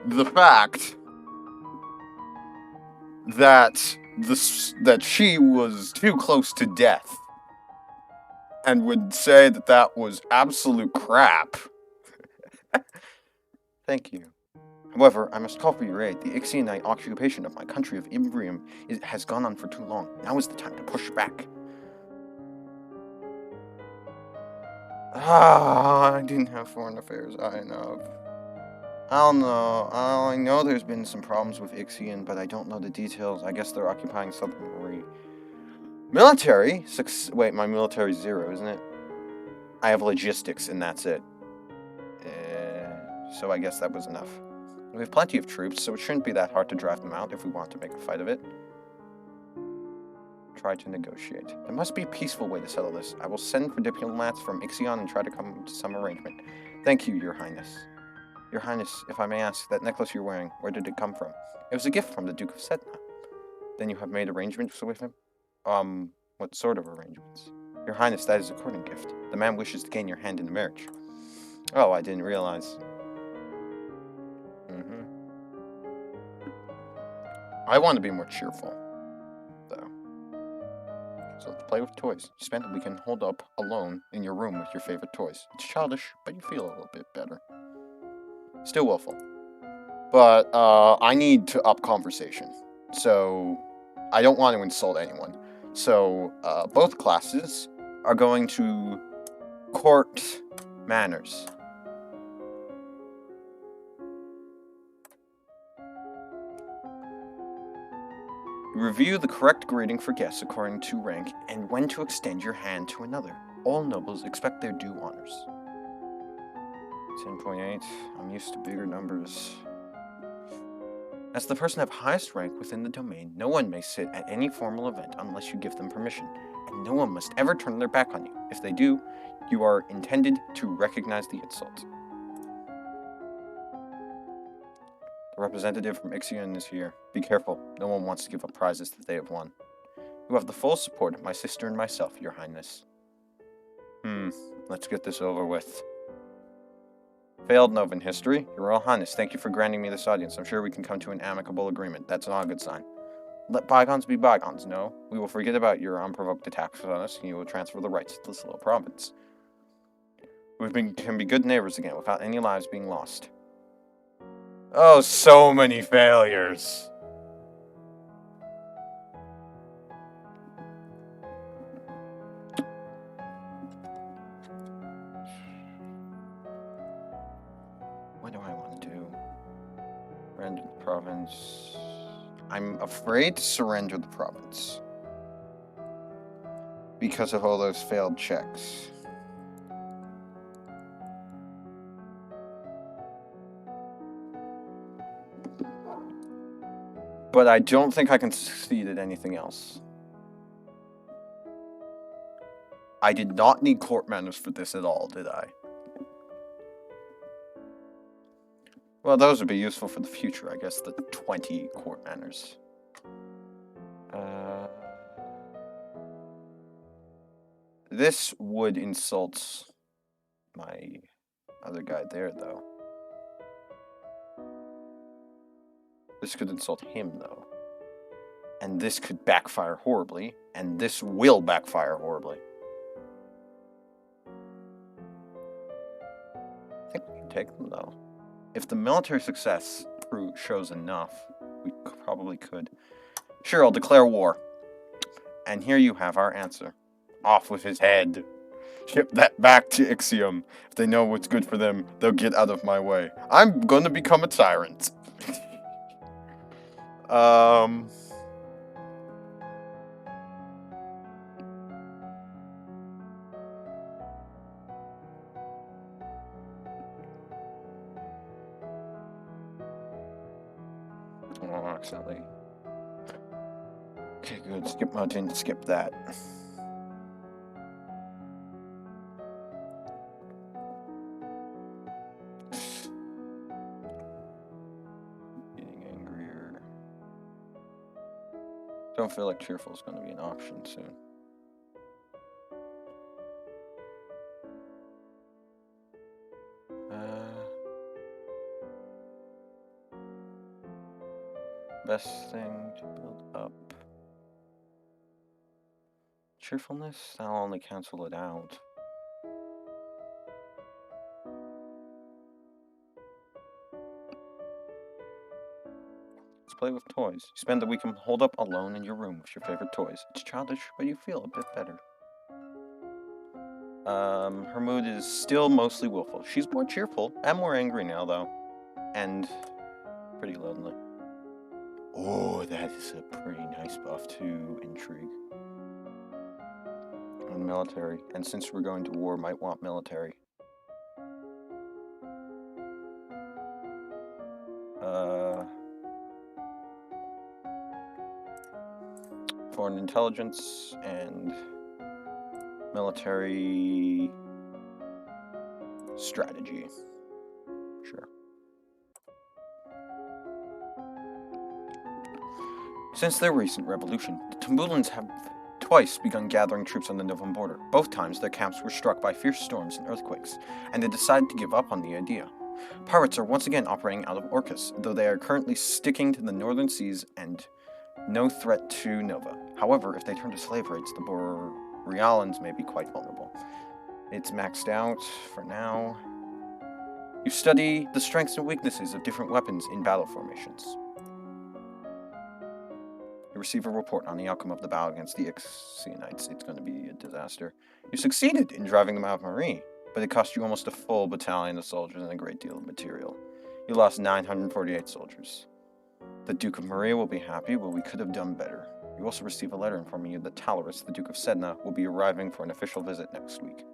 the fact that that she was too close to death, and would say that that was absolute crap. Thank you. However, I must call for your aid. The Ixionite occupation of my country of Imbrium has gone on for too long. Now is the time to push back. I didn't have foreign affairs high enough. I don't know. I know there's been some problems with Ixion, but I don't know the details. I guess they're occupying Southern Marie. Military? Wait, my military's 0, isn't it? I have logistics, and that's it. So I guess that was enough. We have plenty of troops, so it shouldn't be that hard to drive them out if we want to make a fight of it. Try to negotiate. There must be a peaceful way to settle this. I will send for diplomats from Ixion and try to come to some arrangement. Thank you, Your Highness. Your Highness, if I may ask, that necklace you're wearing, where did it come from? It was a gift from the Duke of Sedna. Then you have made arrangements with him? What sort of arrangements? Your Highness, that is a courting gift. The man wishes to gain your hand in the marriage. Oh, I didn't realize. I want to be more cheerful, though. So let's play with toys. You spend a weekend holed up alone in your room with your favorite toys. It's childish, but you feel a little bit better. Still willful. But I need to up conversation. So I don't want to insult anyone. So both classes are going to court manners. Review the correct greeting for guests according to rank and when to extend your hand to another. All nobles expect their due honors. 10.8. I'm used to bigger numbers. As the person of highest rank within the domain, no one may sit at any formal event unless you give them permission, and no one must ever turn their back on you. If they do, you are intended to recognize the insult. The representative from Ixion is here. Be careful. No one wants to give up prizes that they have won. You have the full support of my sister and myself, Your Highness. Let's get this over with. Failed Nova in history. Your Royal Highness, thank you for granting me this audience. I'm sure we can come to an amicable agreement. That's not a good sign. Let bygones be bygones, no? We will forget about your unprovoked attacks on us, and you will transfer the rights to this little province. Can be good neighbors again, without any lives being lost. Oh, so many failures. What do I want to do? Surrender the province. I'm afraid to surrender the province. Because of all those failed checks. But I don't think I can succeed at anything else. I did not need court manners for this at all, did I? Well, those would be useful for the future, I guess, the 20 court manners. This would insult my other guy there, though. This could insult him, though. And this could backfire horribly, and this will backfire horribly. I think we can take them, though. If the military success shows enough, we probably could. Sure, I'll declare war. And here you have our answer. Off with his head. Ship that back to Ixium. If they know what's good for them, they'll get out of my way. I'm gonna become a tyrant. Oh, accidentally. Okay, good. Skip mountain, skip that. Getting angrier. Don't feel like cheerful is going to be an option soon. Best thing to build up cheerfulness? That'll only cancel it out. Let's play with toys. You spend the weekend holed up alone in your room with your favorite toys. It's childish, but you feel a bit better. Her mood is still mostly willful. She's more cheerful and more angry now, though. And pretty lonely. Oh, that is a pretty nice buff to intrigue. And military. And since we're going to war, might want military. Foreign intelligence and military strategy. Sure. Since their recent revolution, the Tambulans have twice begun gathering troops on the Novan border. Both times, their camps were struck by fierce storms and earthquakes, and they decided to give up on the idea. Pirates are once again operating out of Orcus, though they are currently sticking to the northern seas and no threat to Nova. However, if they turn to slave raids, the Borealans may be quite vulnerable. It's maxed out for now. You study the strengths and weaknesses of different weapons in battle formations. You receive a report on the outcome of the battle against the Ixionites. It's going to be a disaster. You succeeded in driving them out of Marie, but it cost you almost a full battalion of soldiers and a great deal of material. You lost 948 soldiers. The Duke of Maria will be happy, but we could have done better. You also receive a letter informing you that Talorus, the Duke of Sedna, will be arriving for an official visit next week.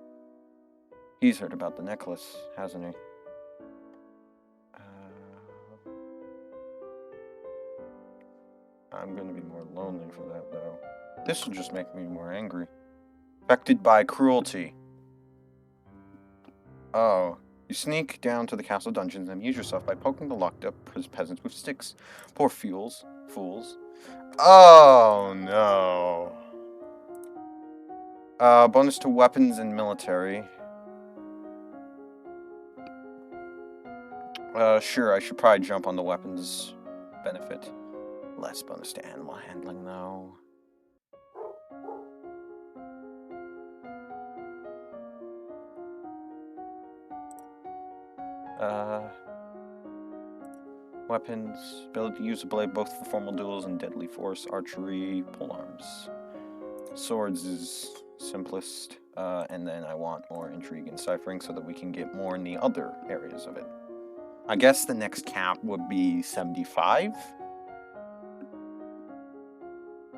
He's heard about the necklace, hasn't he? I'm going to be more lonely for that, though. This will just make me more angry. Affected by cruelty. Oh. You sneak down to the castle dungeons and amuse yourself by poking the locked-up peasants with sticks. Poor fools. Oh, no. Bonus to weapons and military. Sure, I should probably jump on the weapons benefit. Less bonus to animal handling, though. Weapons. Ability to use a blade both for formal duels and deadly force, archery, polearms. Swords is simplest. And then I want more intrigue and ciphering so that we can get more in the other areas of it. I guess the next cap would be 75?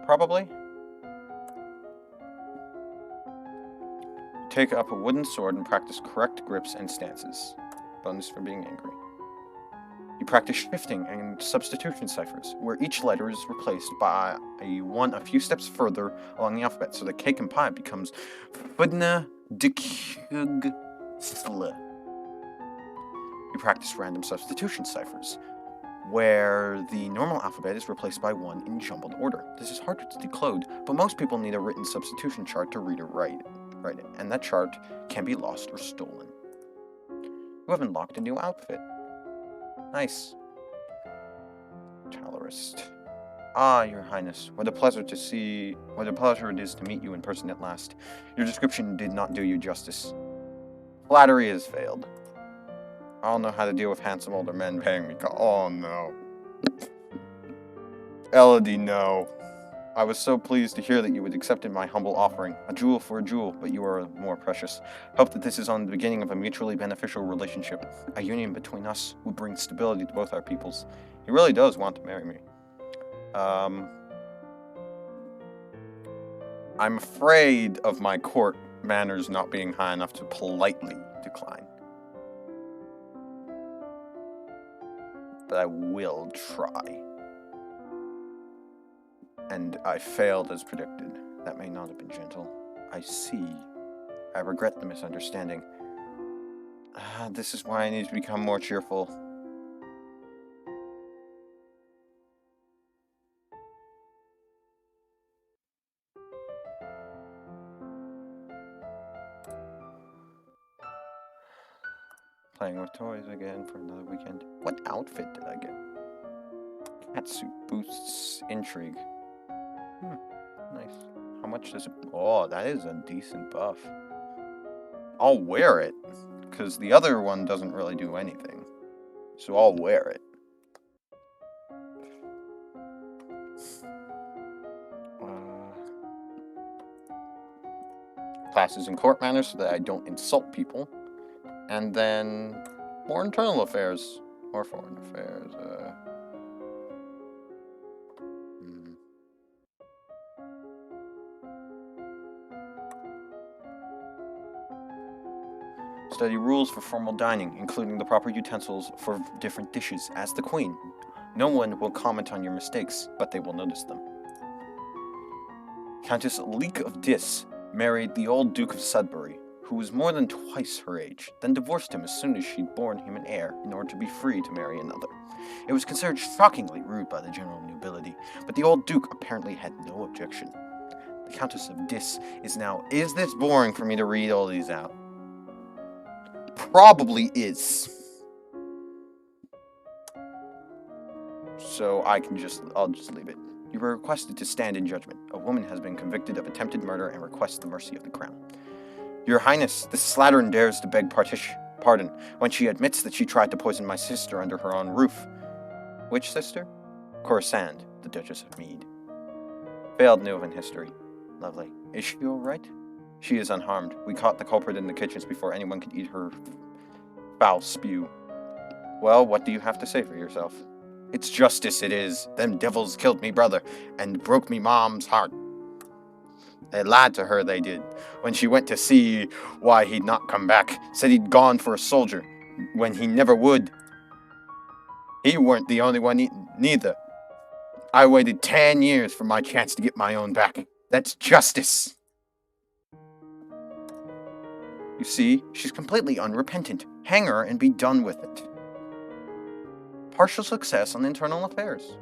Probably. Take up a wooden sword and practice correct grips and stances. Bonus for being angry. You practice shifting and substitution ciphers, where each letter is replaced by one a few steps further along the alphabet, so that cake and pie becomes Fudna Dikug Sl. You practice random substitution ciphers, where the normal alphabet is replaced by one in jumbled order. This is harder to decode, but most people need a written substitution chart to read or write it, and that chart can be lost or stolen. You have unlocked a new outfit. Nice. Talorist. Ah, Your Highness, what a pleasure it is to meet you in person at last. Your description did not do you justice. Flattery has failed. I don't know how to deal with handsome older men paying me. Oh no. Elodie, no. I was so pleased to hear that you had accepted my humble offering. A jewel for a jewel, but you are more precious. Hope that this is on the beginning of a mutually beneficial relationship. A union between us would bring stability to both our peoples. He really does want to marry me. I'm afraid of my court manners not being high enough to politely decline. But I will try. And I failed as predicted. That may not have been gentle. I see. I regret the misunderstanding. This is why I need to become more cheerful. Playing with toys again for another weekend. What outfit did I get? Catsuit boosts intrigue. Nice. How much does it... Oh, that is a decent buff. I'll wear it, because the other one doesn't really do anything. So I'll wear it. Classes in court manners so that I don't insult people. And then more internal affairs. More foreign affairs. Study rules for formal dining, including the proper utensils for different dishes. As the queen, no one will comment on your mistakes, but they will notice them. Countess Leek of Dis married the old Duke of Sudbury, who was more than twice her age, then divorced him as soon as she'd borne him an heir in order to be free to marry another. It was considered shockingly rude by the general nobility, but the old Duke apparently had no objection. The Countess of Dis is now... Is this boring for me to read all these out? Probably is. So I'll just leave it. You were requested to stand in judgment. A woman has been convicted of attempted murder and requests the mercy of the crown. Your Highness, the slattern dares to beg pardon when she admits that she tried to poison my sister under her own roof. Which sister? Corisande, the Duchess of Mead. Failed Newman history. Lovely. Is she all right? She is unharmed. We caught the culprit in the kitchens before anyone could eat her foul spew. Well, what do you have to say for yourself? It's justice, it is. Them devils killed me brother and broke me mom's heart. They lied to her, they did. When she went to see why he'd not come back, said he'd gone for a soldier, when he never would. He weren't the only one neither. I waited 10 years for my chance to get my own back. That's justice. You see, she's completely unrepentant. Hang her and be done with it. Partial success on internal affairs.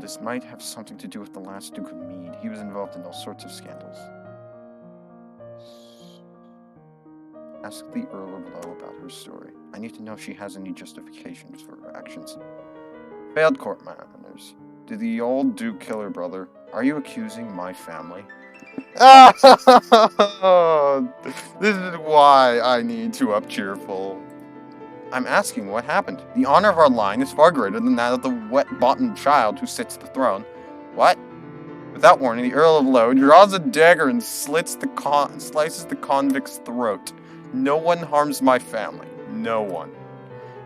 This might have something to do with the last Duke of Mead. He was involved in all sorts of scandals. Ask the Earl of Lowe about her story. I need to know if she has any justifications for her actions. Failed court manners. Did the old Duke kill her brother? Are you accusing my family? This is why I need to up cheerful. I'm asking what happened. The honor of our line is far greater than that of the wet-bottomed child who sits the throne. What? Without warning, the Earl of Lowe draws a dagger and slices the convict's throat. No one harms my family. No one.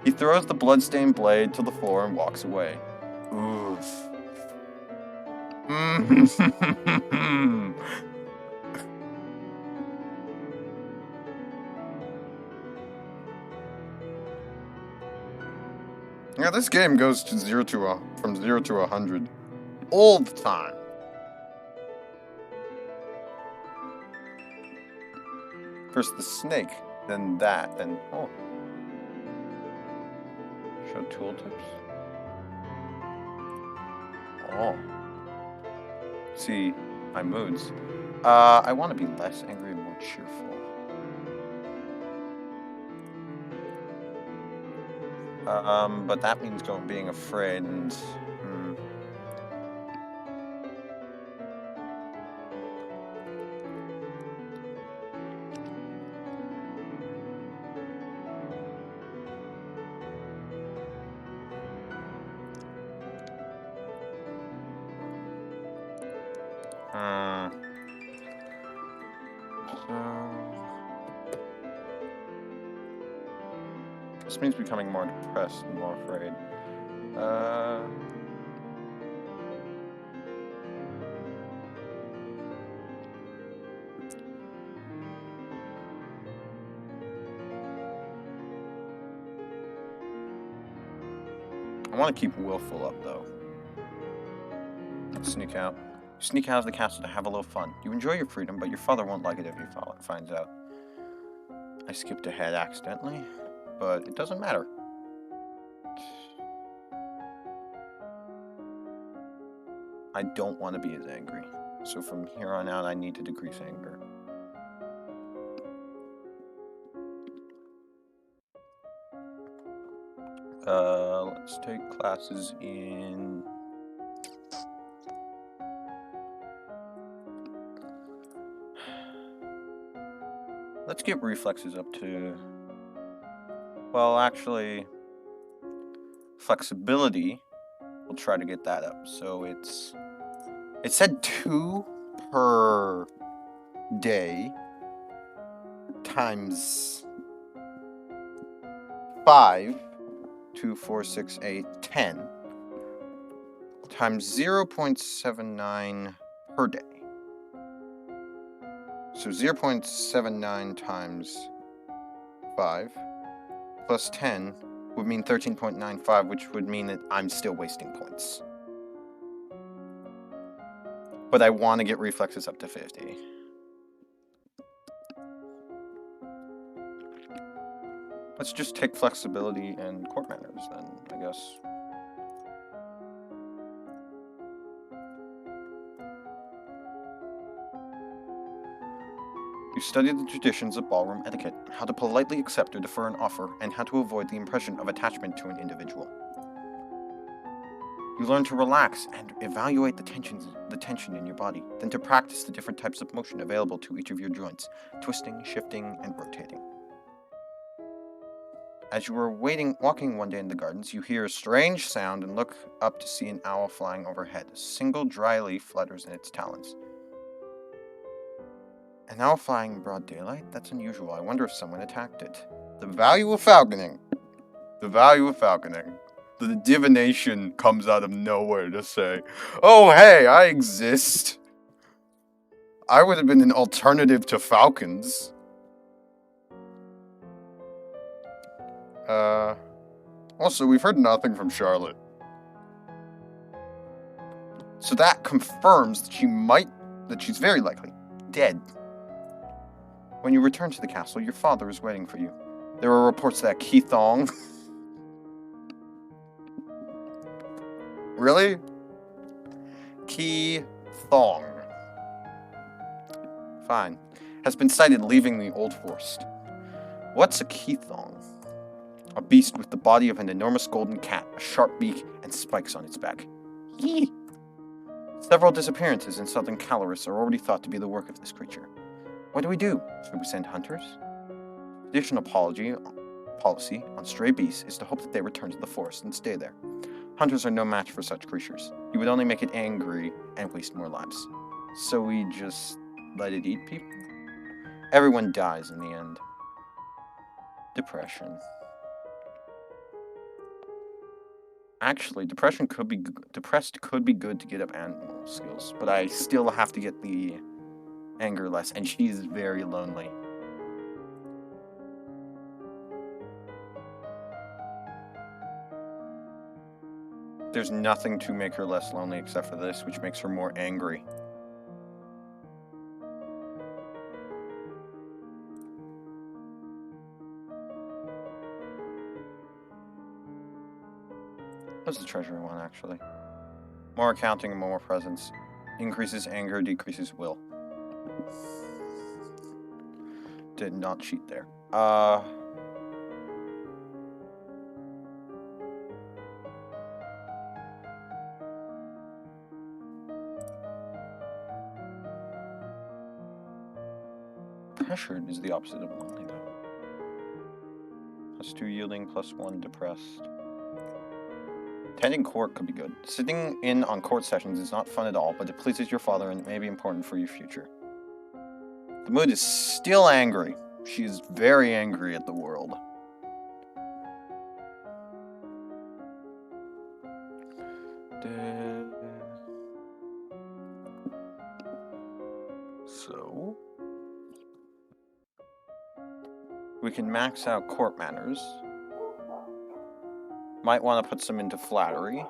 He throws the bloodstained blade to the floor and walks away. Oof. Yeah, this game goes to from 0 to 100 all the time. First the snake, then that, then oh. Show tooltips. Oh. See my moods. I want to be less angry and more cheerful. But that means being afraid and... This means becoming more depressed and more afraid. I want to keep willful up, though. Let's sneak out. Sneak out of the castle to have a little fun. You enjoy your freedom, but your father won't like it if he finds out. I skipped ahead accidentally, but it doesn't matter. I don't want to be as angry, so from here on out I need to decrease anger. Let's take classes in... Let's get reflexes up to... Well, actually... Flexibility, we'll try to get that up. So it's... It said 2 per day times 5, 2, 4, 6, 8, 10 times 0.79 per day. So 0.79 times 5 plus 10 would mean 13.95, which would mean that I'm still wasting points. But I want to get reflexes up to 50. Let's just take flexibility and court manners then, I guess. You study the traditions of ballroom etiquette, how to politely accept or defer an offer, and how to avoid the impression of attachment to an individual. You learn to relax and evaluate the tension in your body, then to practice the different types of motion available to each of your joints, twisting, shifting, and rotating. As you were walking one day in the gardens, you hear a strange sound and look up to see an owl flying overhead. A single dry leaf flutters in its talons. An owl flying in broad daylight? That's unusual. I wonder if someone attacked it. The value of falconing. The value of falconing. The divination comes out of nowhere to say, oh, hey, I exist. I would have been an alternative to falcons. Also, we've heard nothing from Charlotte. So that confirms that she's very likely dead. When you return to the castle, your father is waiting for you. There are reports that Keithong... Really? Keithong. Fine. Has been sighted leaving the Old Forest. What's a Keithong? A beast with the body of an enormous golden cat, a sharp beak, and spikes on its back. Yee! Several disappearances in southern Caloris are already thought to be the work of this creature. What do we do? Should we send hunters? Traditional policy on stray beasts is to hope that they return to the forest and stay there. Hunters are no match for such creatures. You would only make it angry and waste more lives. So we just let it eat people? Everyone dies in the end. Depression. Actually, depressed could be good to get up animal skills, but I still have to get the anger less, and she's very lonely. There's nothing to make her less lonely except for this, which makes her more angry. What's the treasury one, actually? More accounting and more presence. Increases anger, decreases will. Did not cheat there. Pressured is the opposite of lonely, though. +2 yielding, +1 depressed. Attending court could be good. Sitting in on court sessions is not fun at all, but it pleases your father and it may be important for your future. The mood is still angry. She is very angry at the world. So... we can max out court manners. Might want to put some into flattery.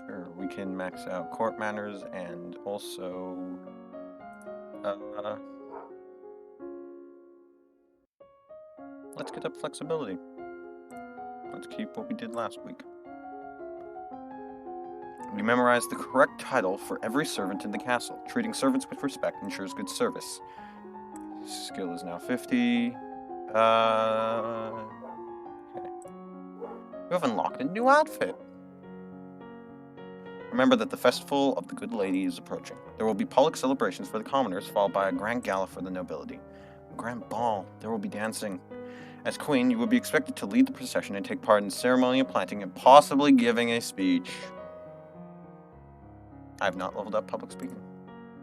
Sure, we can max out court manners and also, let's get up flexibility. Let's keep what we did last week. You memorize the correct title for every servant in the castle. Treating servants with respect ensures good service. Skill is now 50. Okay. You have unlocked a new outfit. Remember that the festival of the Good Lady is approaching. There will be public celebrations for the commoners, followed by a grand gala for the nobility. A grand ball. There will be dancing. As queen, you will be expected to lead the procession and take part in ceremony of planting and possibly giving a speech. I have not leveled up public speaking.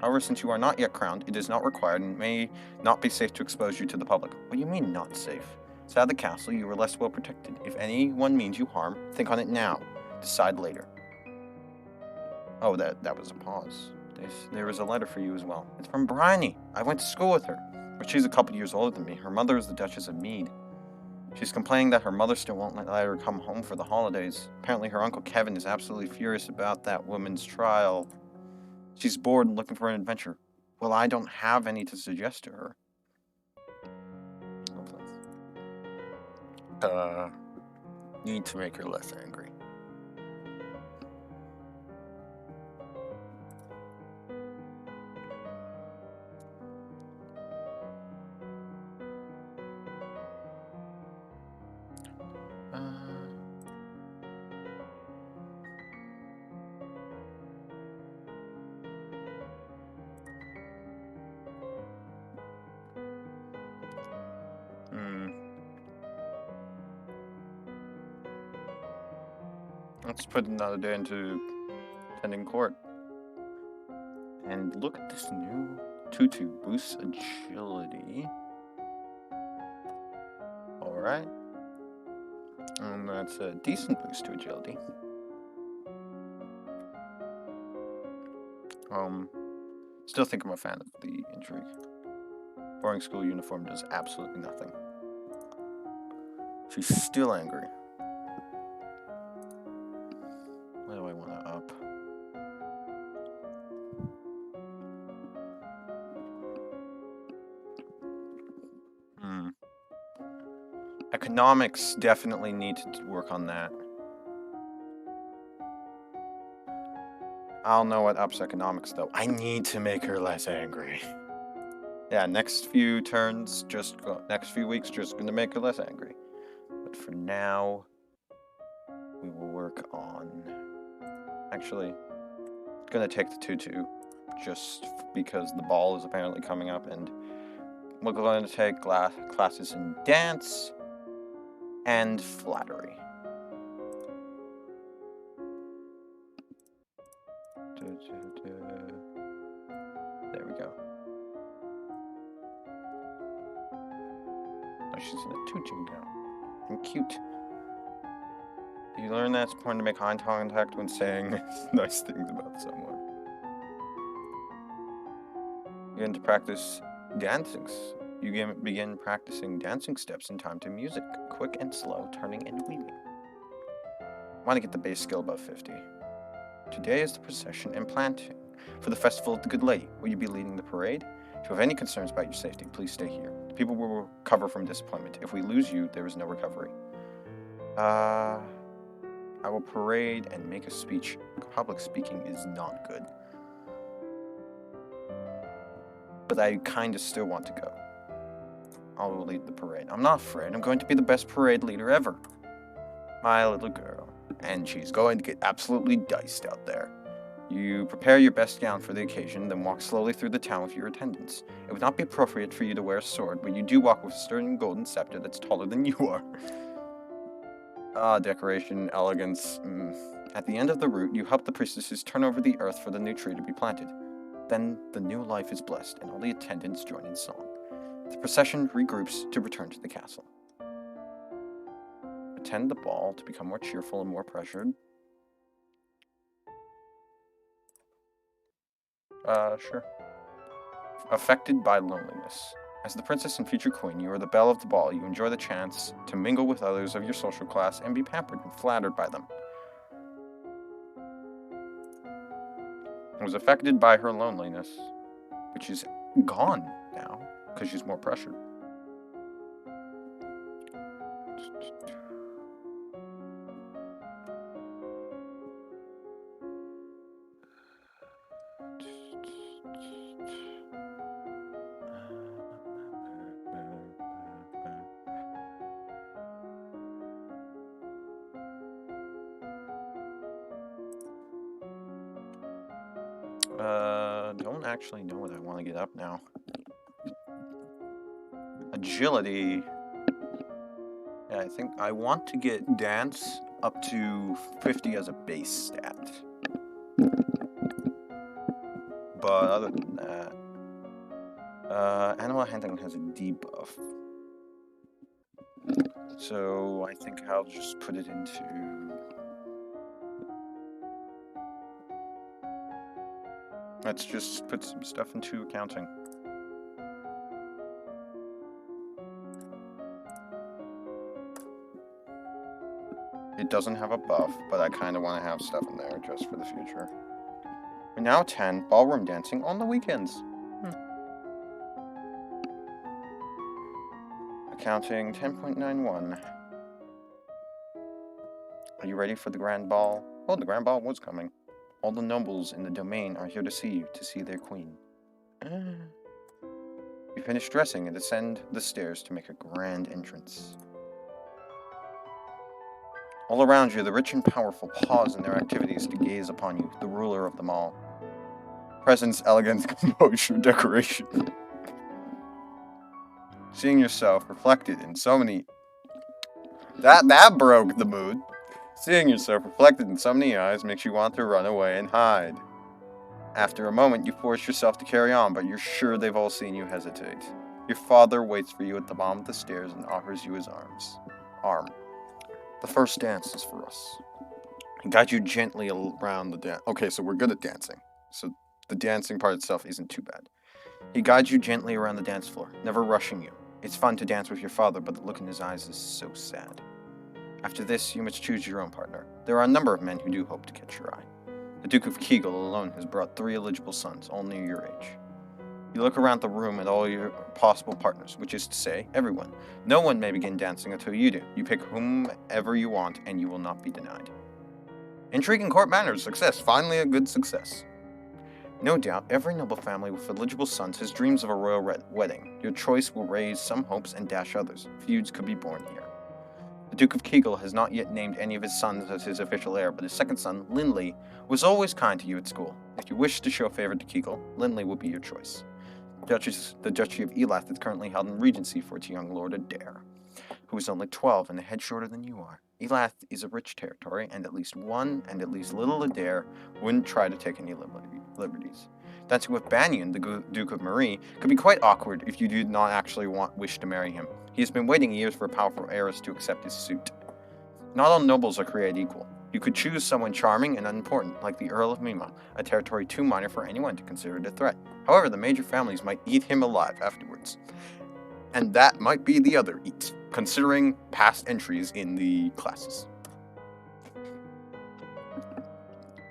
However, since you are not yet crowned, it is not required and may not be safe to expose you to the public. What do you mean, not safe? Inside the castle, you are less well protected. If anyone means you harm, think on it now. Decide later. Oh, that was a pause. There was a letter for you as well. It's from Bryony. I went to school with her, but she's a couple years older than me. Her mother is the Duchess of Mead. She's complaining that her mother still won't let her come home for the holidays. Apparently her Uncle Kevin is absolutely furious about that woman's trial. She's bored and looking for an adventure. Well, I don't have any to suggest to her. Need to make her less angry. Let's put another day into attending court. And look at this new tutu. Boosts agility. Alright. And that's a decent boost to agility. Still think I'm a fan of the intrigue. Boring school uniform does absolutely nothing. She's still angry. What do I want to up? Economics definitely need to work on that. I'll know what ups economics though. I need to make her less angry. Yeah, next few turns, next few weeks, just gonna make her less angry. But for now, we will work on. Actually, gonna take the tutu, just because the ball is apparently coming up, and we're going to take classes in dance and flattery. There we go. Oh, she's in a tutu now. And cute. You learn that it's important to make eye contact when saying nice things about someone. You begin to practice dancing. You begin practicing dancing steps in time to music. Quick and slow, turning and weaving. Want to get the base skill above 50. Today is the procession and planting for the Festival of the Good Lady. Will you be leading the parade? If you have any concerns about your safety, please stay here. The people will recover from disappointment. If we lose you, there is no recovery. I will parade and make a speech. Public speaking is not good. But I kind of still want to go. I will lead the parade. I'm not afraid. I'm going to be the best parade leader ever. My little girl. And she's going to get absolutely diced out there. You prepare your best gown for the occasion, then walk slowly through the town with your attendants. It would not be appropriate for you to wear a sword, but you do walk with a sturdy golden scepter that's taller than you are. Decoration, elegance. At the end of the route, you help the priestesses turn over the earth for the new tree to be planted. Then the new life is blessed, and all the attendants join in song. The procession regroups to return to the castle. Attend the ball to become more cheerful and more pressured. Sure. Affected by loneliness. As the princess and future queen, you are the belle of the ball. You enjoy the chance to mingle with others of your social class and be pampered and flattered by them. Was affected by her loneliness, which is gone now because she's more pressured. Don't actually know what I want to get up now. Agility. Yeah, I think I want to get dance up to 50 as a base stat. But other than that, animal handling has a debuff. So I think I'll just put it into... Let's just put some stuff into accounting. It doesn't have a buff, but I kind of want to have stuff in there just for the future. We're now 10, ballroom dancing on the weekends. Accounting 10.91. Are you ready for the grand ball? Oh, the grand ball was coming. All the nobles in the domain are here to see you, to see their queen. You finish dressing and descend the stairs to make a grand entrance. All around you, the rich and powerful pause in their activities to gaze upon you, the ruler of them all. Presence, elegance, composure, decoration. Seeing yourself reflected in so many... That broke the mood. Seeing yourself reflected in so many eyes makes you want to run away and hide. After a moment, you force yourself to carry on, but you're sure they've all seen you hesitate. Your father waits for you at the bottom of the stairs and offers you his arm. The first dance is for us. He guides you gently around the dance. Okay, so we're good at dancing. So the dancing part itself isn't too bad. He guides you gently around the dance floor, never rushing you. It's fun to dance with your father, but the look in his eyes is so sad. After this, you must choose your own partner. There are a number of men who do hope to catch your eye. The Duke of Kegel alone has brought 3 eligible sons, all near your age. You look around the room at all your possible partners, which is to say, everyone. No one may begin dancing until you do. You pick whomever you want, and you will not be denied. Intriguing court manners, success, finally a good success. No doubt, every noble family with eligible sons has dreams of a royal wedding. Your choice will raise some hopes and dash others. Feuds could be born here. The Duke of Kegel has not yet named any of his sons as his official heir, but his second son, Lindley, was always kind to you at school. If you wish to show favor to Kegel, Lindley will be your choice. The Duchy of Elath is currently held in regency for its young lord Adair, who is only 12 and a head shorter than you are. Elath is a rich territory, and at least little Adair wouldn't try to take any liberties. Dancing with Banyan, the Duke of Marie, could be quite awkward if you did not actually wish to marry him. He has been waiting years for a powerful heiress to accept his suit. Not all nobles are created equal. You could choose someone charming and unimportant, like the Earl of Mima, a territory too minor for anyone to consider it a threat. However, the major families might eat him alive afterwards. And that might be the other eat, considering past entries in the classes.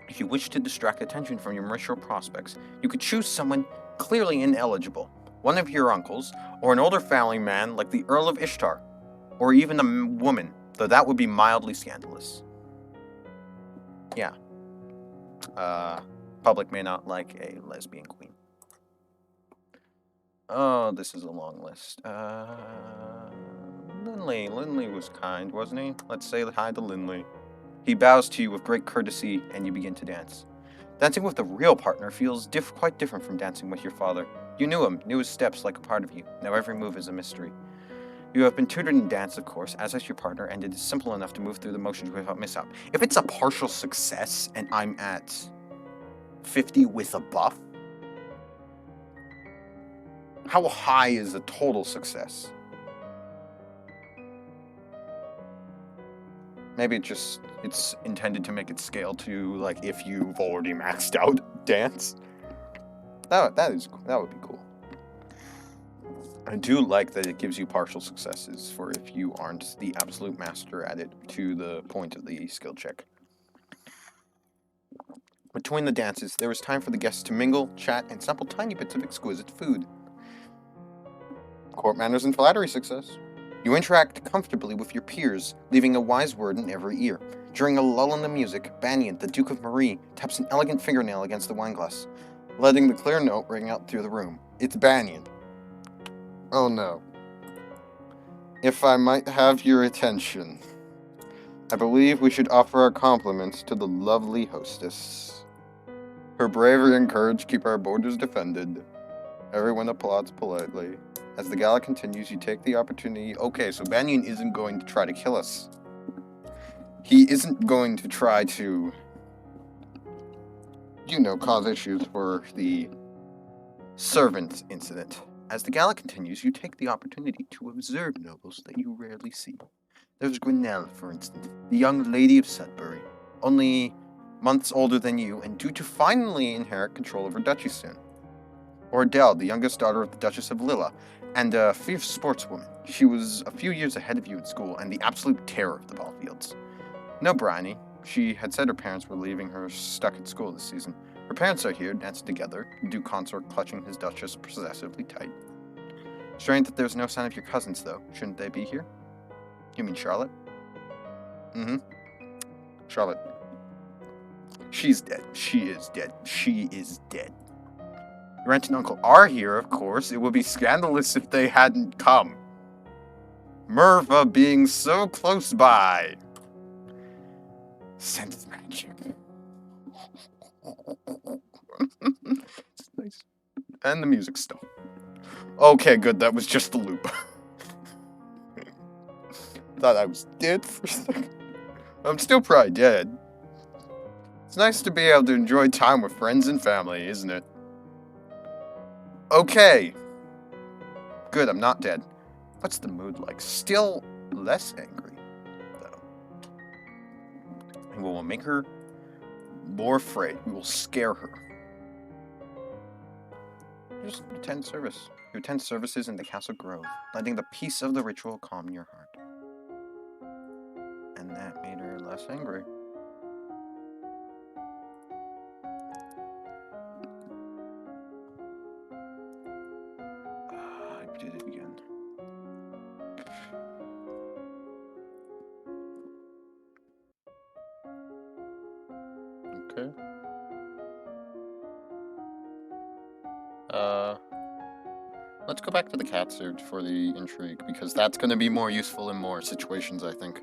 If you wish to distract attention from your marital prospects, you could choose someone clearly ineligible, one of your uncles, or an older family man like the Earl of Ishtar, or even a woman, though that would be mildly scandalous. Yeah. Public may not like a lesbian queen. Oh, this is a long list. Lindley was kind, wasn't he? Let's say hi to Lindley. He bows to you with great courtesy, and you begin to dance. Dancing with the real partner feels quite different from dancing with your father. You knew him, knew his steps like a part of you. Now every move is a mystery. You have been tutored in dance, of course, as is your partner, and it is simple enough to move through the motions without mishap. If it's a partial success, and I'm at 50 with a buff, how high is a total success? Maybe it's intended to make it scale to, like, if you've already maxed out dance. That would be cool. I do like that it gives you partial successes for if you aren't the absolute master at it to the point of the skill check. Between the dances, there is time for the guests to mingle, chat, and sample tiny bits of exquisite food. Court manners and flattery success. You interact comfortably with your peers, leaving a wise word in every ear. During a lull in the music, Banyan, the Duke of Marie, taps an elegant fingernail against the wineglass, letting the clear note ring out through the room. It's Banyan. Oh no. If I might have your attention, I believe we should offer our compliments to the lovely hostess. Her bravery and courage keep our borders defended. Everyone applauds politely. As the gala continues, you take the opportunity. Okay, so Banyan isn't going to try to kill us. He isn't going to try to, cause issues for the servant incident. As the gala continues, you take the opportunity to observe nobles that you rarely see. There's Grinnell, for instance, the young lady of Sudbury, only months older than you and due to finally inherit control of her duchy soon. Or Adele, the youngest daughter of the Duchess of Lilla, and a fierce sportswoman. She was a few years ahead of you in school and the absolute terror of the ball fields. No Bryony. She had said her parents were leaving her stuck at school this season. Her parents are here, dancing together, Duke Consort clutching his Duchess possessively tight. Strange that there's no sign of your cousins, though. Shouldn't they be here? You mean Charlotte? Mm-hmm. Charlotte. She's dead. She is dead. She is dead. Your aunt and uncle are here, of course. It would be scandalous if they hadn't come. Merva being so close by. Sense magic. It's nice. And the music still. Okay, good. That was just the loop. Thought I was dead for a second. I'm still probably dead. It's nice to be able to enjoy time with friends and family, isn't it? Okay. Good, I'm not dead. What's the mood like? Still less angry, though. And we will make her more afraid. We will scare her. Just attend service. You attend services in the Castle Grove, letting the peace of the ritual calm your heart. And that made her less angry. I did it again. Okay. Let's go back to the cat suit for the intrigue, because that's going to be more useful in more situations, I think.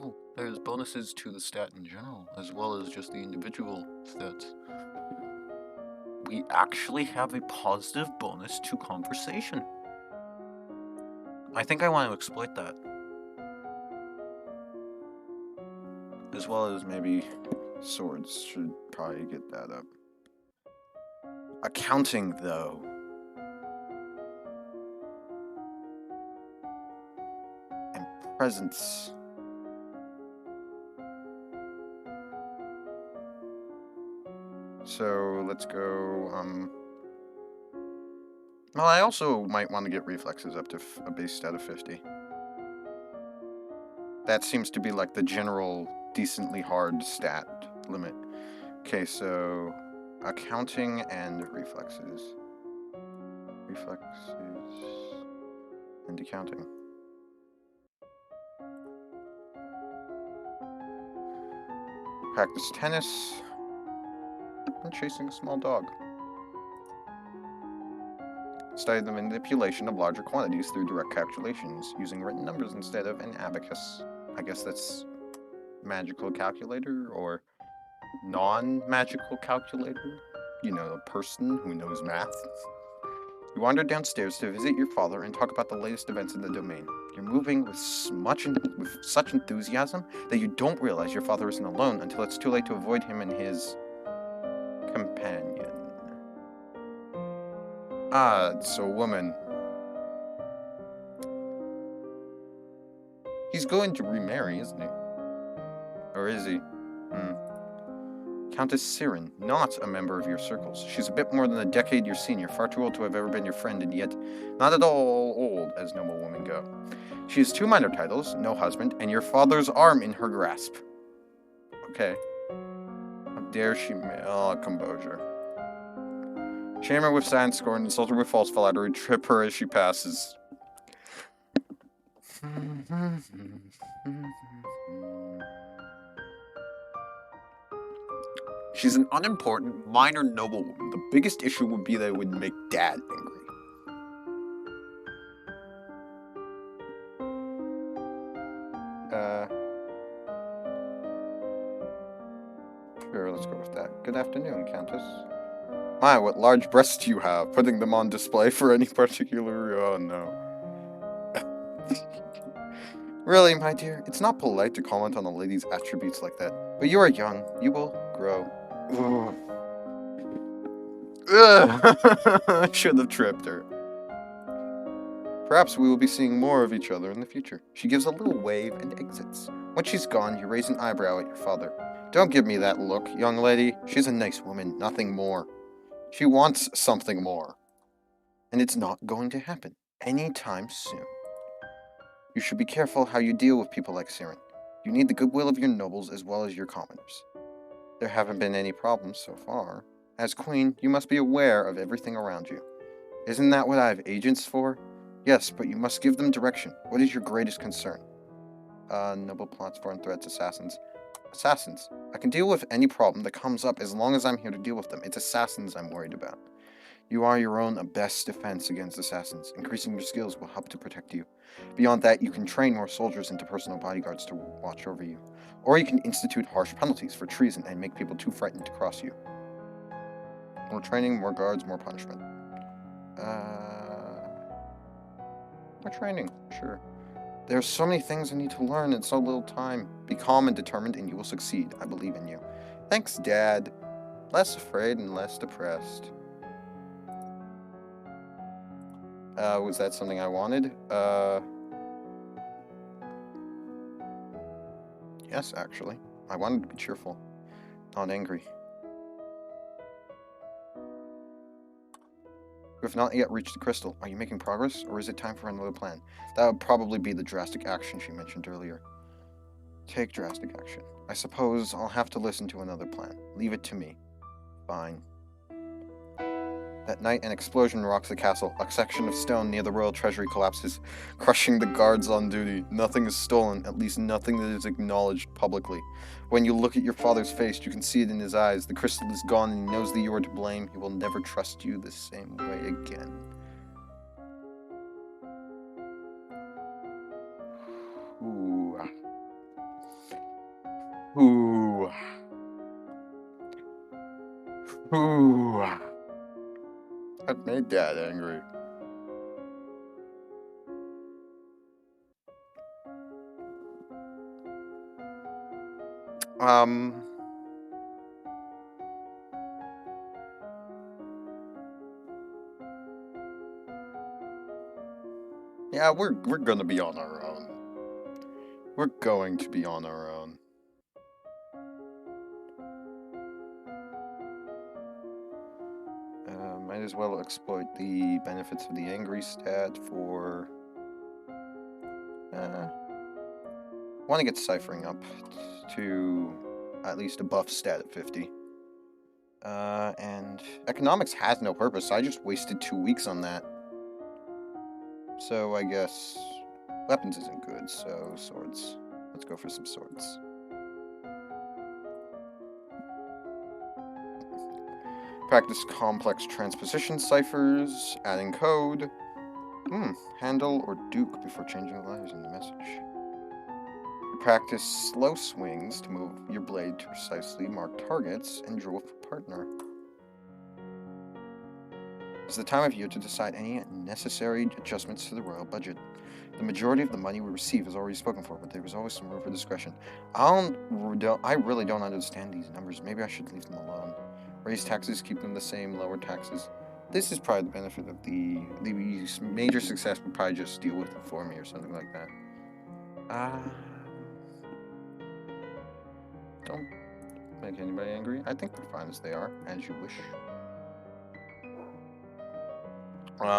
Oh, there's bonuses to the stat in general, as well as just the individual stats. We actually have a positive bonus to conversation. I think I want to exploit that. As well as maybe swords should probably get that up. Accounting, though. And presence. So let's go, well, I also might want to get reflexes up to a base stat of 50. That seems to be like the general decently hard stat limit. Okay, so accounting and reflexes. Reflexes and accounting. Practice tennis and chasing a small dog. Study the manipulation of larger quantities through direct calculations, using written numbers instead of an abacus. I guess that's magical calculator or non-magical calculator. You know, a person who knows math. You wander downstairs to visit your father and talk about the latest events in the domain. You're moving with such enthusiasm that you don't realize your father isn't alone until it's too late to avoid him and his companion. Ah, it's a woman. He's going to remarry, isn't he? Or is he? Countess Siren, not a member of your circles. She's a bit more than a decade your senior, far too old to have ever been your friend, and yet not at all old as noble women go. She has 2 minor titles, no husband, and your father's arm in her grasp. Okay. How dare she... composure. Shame her with silent scorn, insult her with false flattery, trip her as she passes. She's an unimportant, minor noblewoman. The biggest issue would be that it would make Dad angry. Sure, let's go with that. Good afternoon, Countess. My, what large breasts you have. Putting them on display for any particular... Oh, no. Really, my dear, it's not polite to comment on a lady's attributes like that. But you are young. You will grow. I should have tripped her. Perhaps we will be seeing more of each other in the future. She gives a little wave and exits. When she's gone, you raise an eyebrow at your father. Don't give me that look, young lady. She's a nice woman, nothing more. She wants something more. And it's not going to happen anytime soon. You should be careful how you deal with people like Siren. You need the goodwill of your nobles as well as your commoners. There haven't been any problems so far. As queen, you must be aware of everything around you. Isn't that what I have agents for? Yes, but you must give them direction. What is your greatest concern? Noble plots, foreign threats, assassins. Assassins. I can deal with any problem that comes up as long as I'm here to deal with them. It's assassins I'm worried about. You are your own best defense against assassins. Increasing your skills will help to protect you. Beyond that, you can train more soldiers into personal bodyguards to watch over you. Or you can institute harsh penalties for treason and make people too frightened to cross you. More training, more guards, more punishment. More training, sure. There are so many things I need to learn in so little time. Be calm and determined and you will succeed. I believe in you. Thanks, Dad. Less afraid and less depressed. Was that something I wanted? Yes, actually. I wanted to be cheerful, not angry. We have not yet reached the crystal. Are you making progress, or is it time for another plan? That would probably be the drastic action she mentioned earlier. Take drastic action. I suppose I'll have to listen to another plan. Leave it to me. Fine. That night, an explosion rocks the castle. A section of stone near the royal treasury collapses, crushing the guards on duty. Nothing is stolen, at least nothing that is acknowledged publicly. When you look at your father's face, you can see it in his eyes. The crystal is gone and he knows that you are to blame. He will never trust you the same way again. Ooh. Ooh. Ooh. That made Dad angry. Yeah, we're gonna be on our own. We're going to be on our own. Might as well exploit the benefits of the angry stat for... want to get ciphering up to at least a buff stat at 50. And economics has no purpose, so I just wasted 2 weeks on that. So I guess weapons isn't good, so swords. Let's go for some swords. Practice complex transposition ciphers, adding code. Handle or duke before changing the letters in the message. Practice slow swings to move your blade to precisely mark targets and draw a partner. It's the time of year to decide any necessary adjustments to the royal budget. The majority of the money we receive is already spoken for, but there is always some room for discretion. I really don't understand these numbers. Maybe I should leave them alone. Raise taxes, keep them the same, lower taxes. This is probably the benefit of the major success would probably just deal with it for me or something like that. Don't make anybody angry. I think they're fine as they are, as you wish.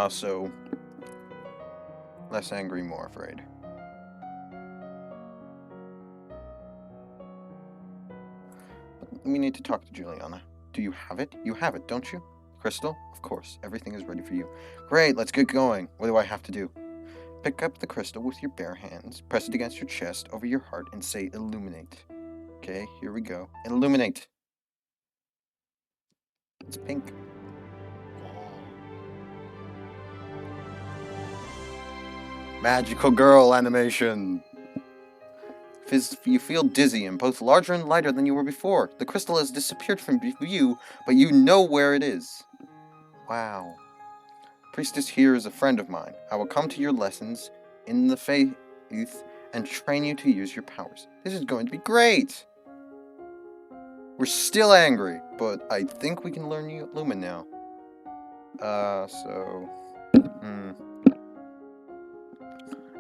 So less angry, more afraid. We need to talk to Juliana. Do you have it? You have it, don't you? Crystal? Of course. Everything is ready for you. Great, let's get going. What do I have to do? Pick up the crystal with your bare hands, press it against your chest, over your heart, and say illuminate. Okay, here we go. Illuminate. It's pink. Magical girl animation. You feel dizzy and both larger and lighter than you were before. The crystal has disappeared from view, but you know where it is. Wow. Priestess here is a friend of mine. I will come to your lessons in the faith and train you to use your powers. This is going to be great! We're still angry, but I think we can learn Lumen now.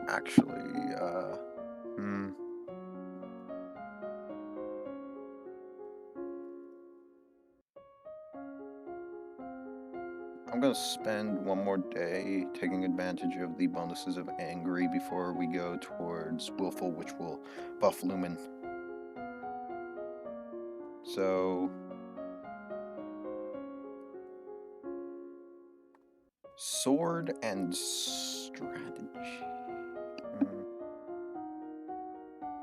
Actually, I'm gonna spend one more day taking advantage of the bonuses of Angry before we go towards Willful, which will buff Lumen. So... Sword and strategy.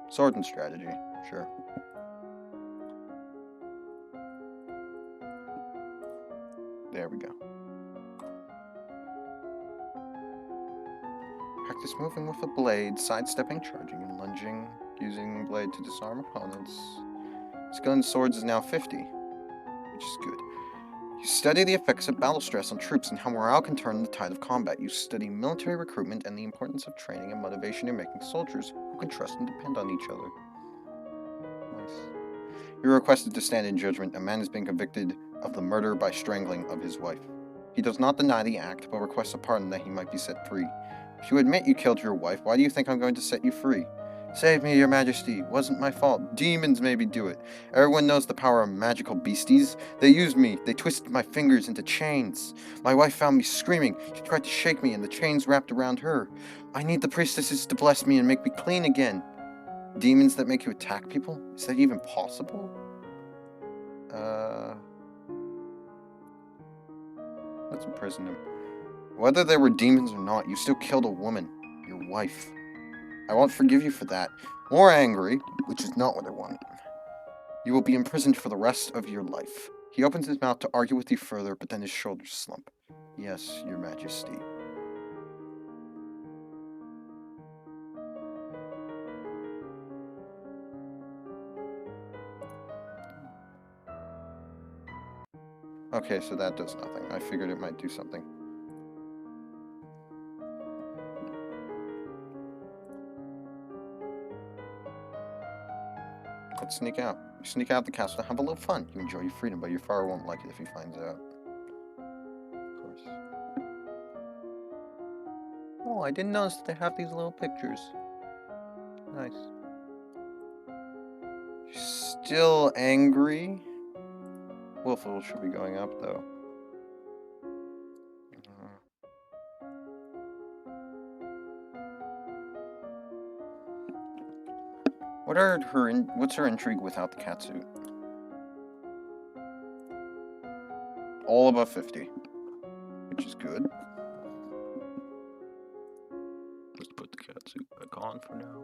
Sword and strategy, sure. There we go. Practice moving with a blade, sidestepping, charging, and lunging, using blade to disarm opponents. Skill in swords is now 50, which is good. You study the effects of battle stress on troops and how morale can turn the tide of combat. You study military recruitment and the importance of training and motivation in making soldiers who can trust and depend on each other. Nice. You're requested to stand in judgment. A man has been convicted of the murder by strangling of his wife. He does not deny the act, but requests a pardon that he might be set free. If you admit you killed your wife, why do you think I'm going to set you free? Save me, your majesty. Wasn't my fault. Demons made me do it. Everyone knows the power of magical beasties. They used me. They twisted my fingers into chains. My wife found me screaming. She tried to shake me, and the chains wrapped around her. I need the priestesses to bless me and make me clean again. Demons that make you attack people? Is that even possible? Let's imprison him. Whether there were demons or not, you still killed a woman. Your wife. I won't forgive you for that. More angry, which is not what I want. You will be imprisoned for the rest of your life. He opens his mouth to argue with you further, but then his shoulders slump. Yes, your majesty. Okay, so that does nothing. I figured it might do something. Let's sneak out. You sneak out the castle to have a little fun. You enjoy your freedom, but your father won't like it if he finds out. Of course. Oh, I didn't notice that they have these little pictures. Nice. Still angry? Willful should be going up, though. What's her intrigue without the catsuit? All above 50, which is good. Let's put the catsuit back on for now.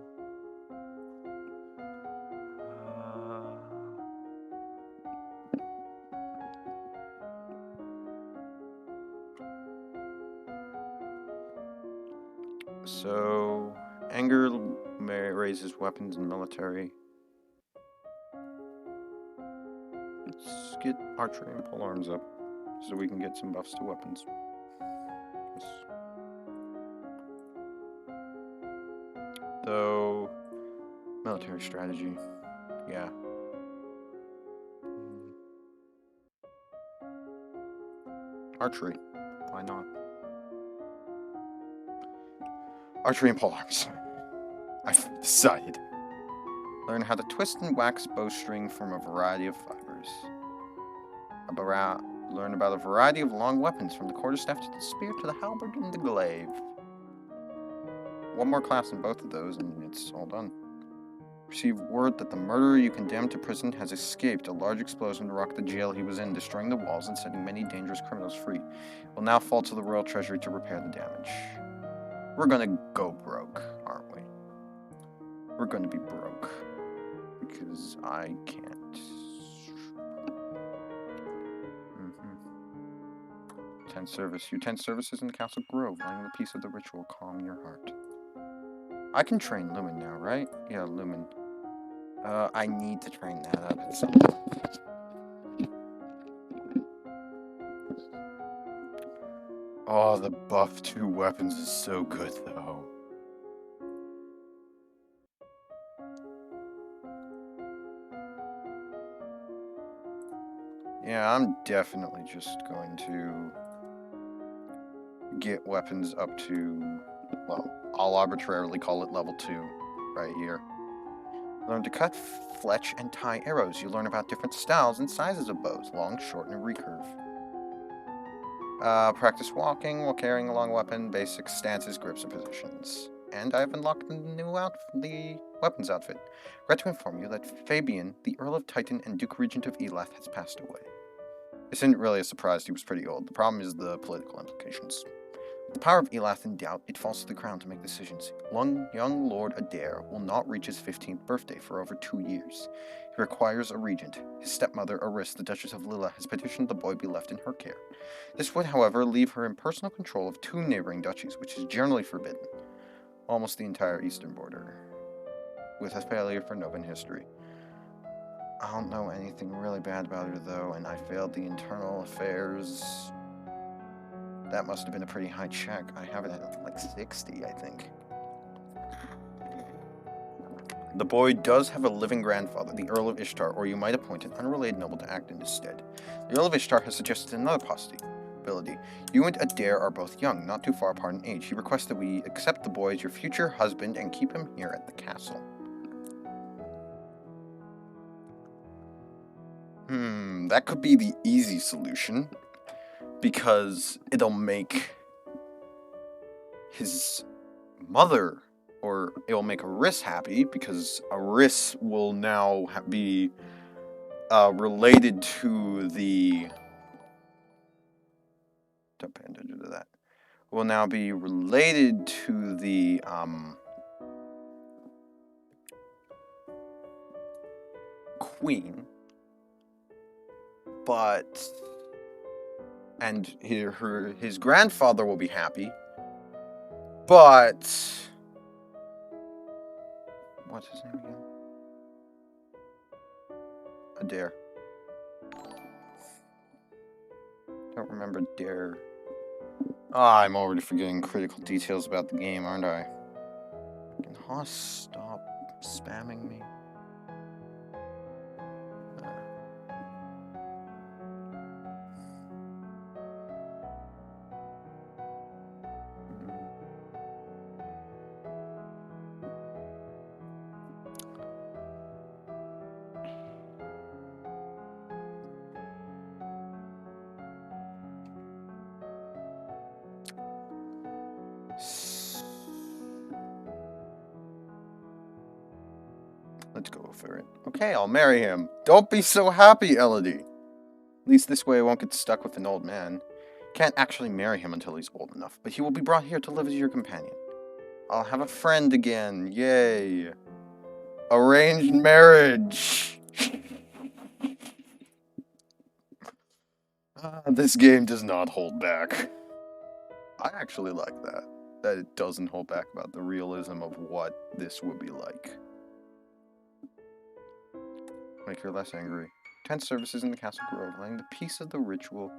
So, anger raises weapons and military. Let's get archery and polearms up so we can get some buffs to weapons. Yes. Though, military strategy, yeah. Archery, why not? Archery and polearms. I've decided. Learn how to twist and wax bowstring from a variety of fibers. Learn about a variety of long weapons, from the quarterstaff to the spear to the halberd and the glaive. One more class in both of those and it's all done. Receive word that the murderer you condemned to prison has escaped. A large explosion rocked the jail he was in, destroying the walls and setting many dangerous criminals free. It will now fall to the royal treasury to repair the damage. We're gonna go broke, aren't we? We're gonna be broke. Because I can't. 10 service. You 10 services in the Castle Grove. Learning the piece of the ritual calm your heart. I can train Lumen now, right? Yeah, Lumen. I need to train that up at some point. Oh, the buff 2 weapons is so good, though. Yeah, I'm definitely just going to get weapons up to, well, I'll arbitrarily call it level 2 right here. Learn to cut, fletch, and tie arrows. You learn about different styles and sizes of bows, long, short, and recurve. Practice walking while carrying a long weapon, basic stances, grips, and positions. And I've unlocked the weapons outfit. Regret to inform you that Fabian, the Earl of Titan and Duke Regent of Elath, has passed away. This isn't really a surprise, he was pretty old. The problem is the political implications. With the power of Elath in doubt, it falls to the crown to make decisions. Young Lord Adair will not reach his 15th birthday for over 2 years. He requires a regent. His stepmother, Aris, the Duchess of Lilla, has petitioned the boy be left in her care. This would, however, leave her in personal control of 2 neighboring duchies, which is generally forbidden. Almost the entire eastern border. With a failure for Noban history. I don't know anything really bad about her, though, and I failed the internal affairs. That must have been a pretty high check. I have it at like 60, I think. The boy does have a living grandfather, the Earl of Ishtar, or you might appoint an unrelated noble to act in his stead. The Earl of Ishtar has suggested another possibility. You and Adair are both young, not too far apart in age. He requests that we accept the boy as your future husband and keep him here at the castle. That could be the easy solution, because it'll make his mother, or it'll make Aris happy, because Aris will now be related to the... Don't pay attention to that. Will now be related to the queen, but... And his grandfather will be happy, but... What's his name again? Adair. Don't remember Adair. I'm already forgetting critical details about the game, aren't I? Can Haas stop spamming me? Let's go for it. Okay, I'll marry him. Don't be so happy, Elodie. At least this way I won't get stuck with an old man. Can't actually marry him until he's old enough, but he will be brought here to live as your companion. I'll have a friend again. Yay. Arranged marriage. This game does not hold back. I actually like that. That it doesn't hold back about the realism of what this would be like. Make her less angry. 10 services in the Castle Grove, letting the peace of the ritual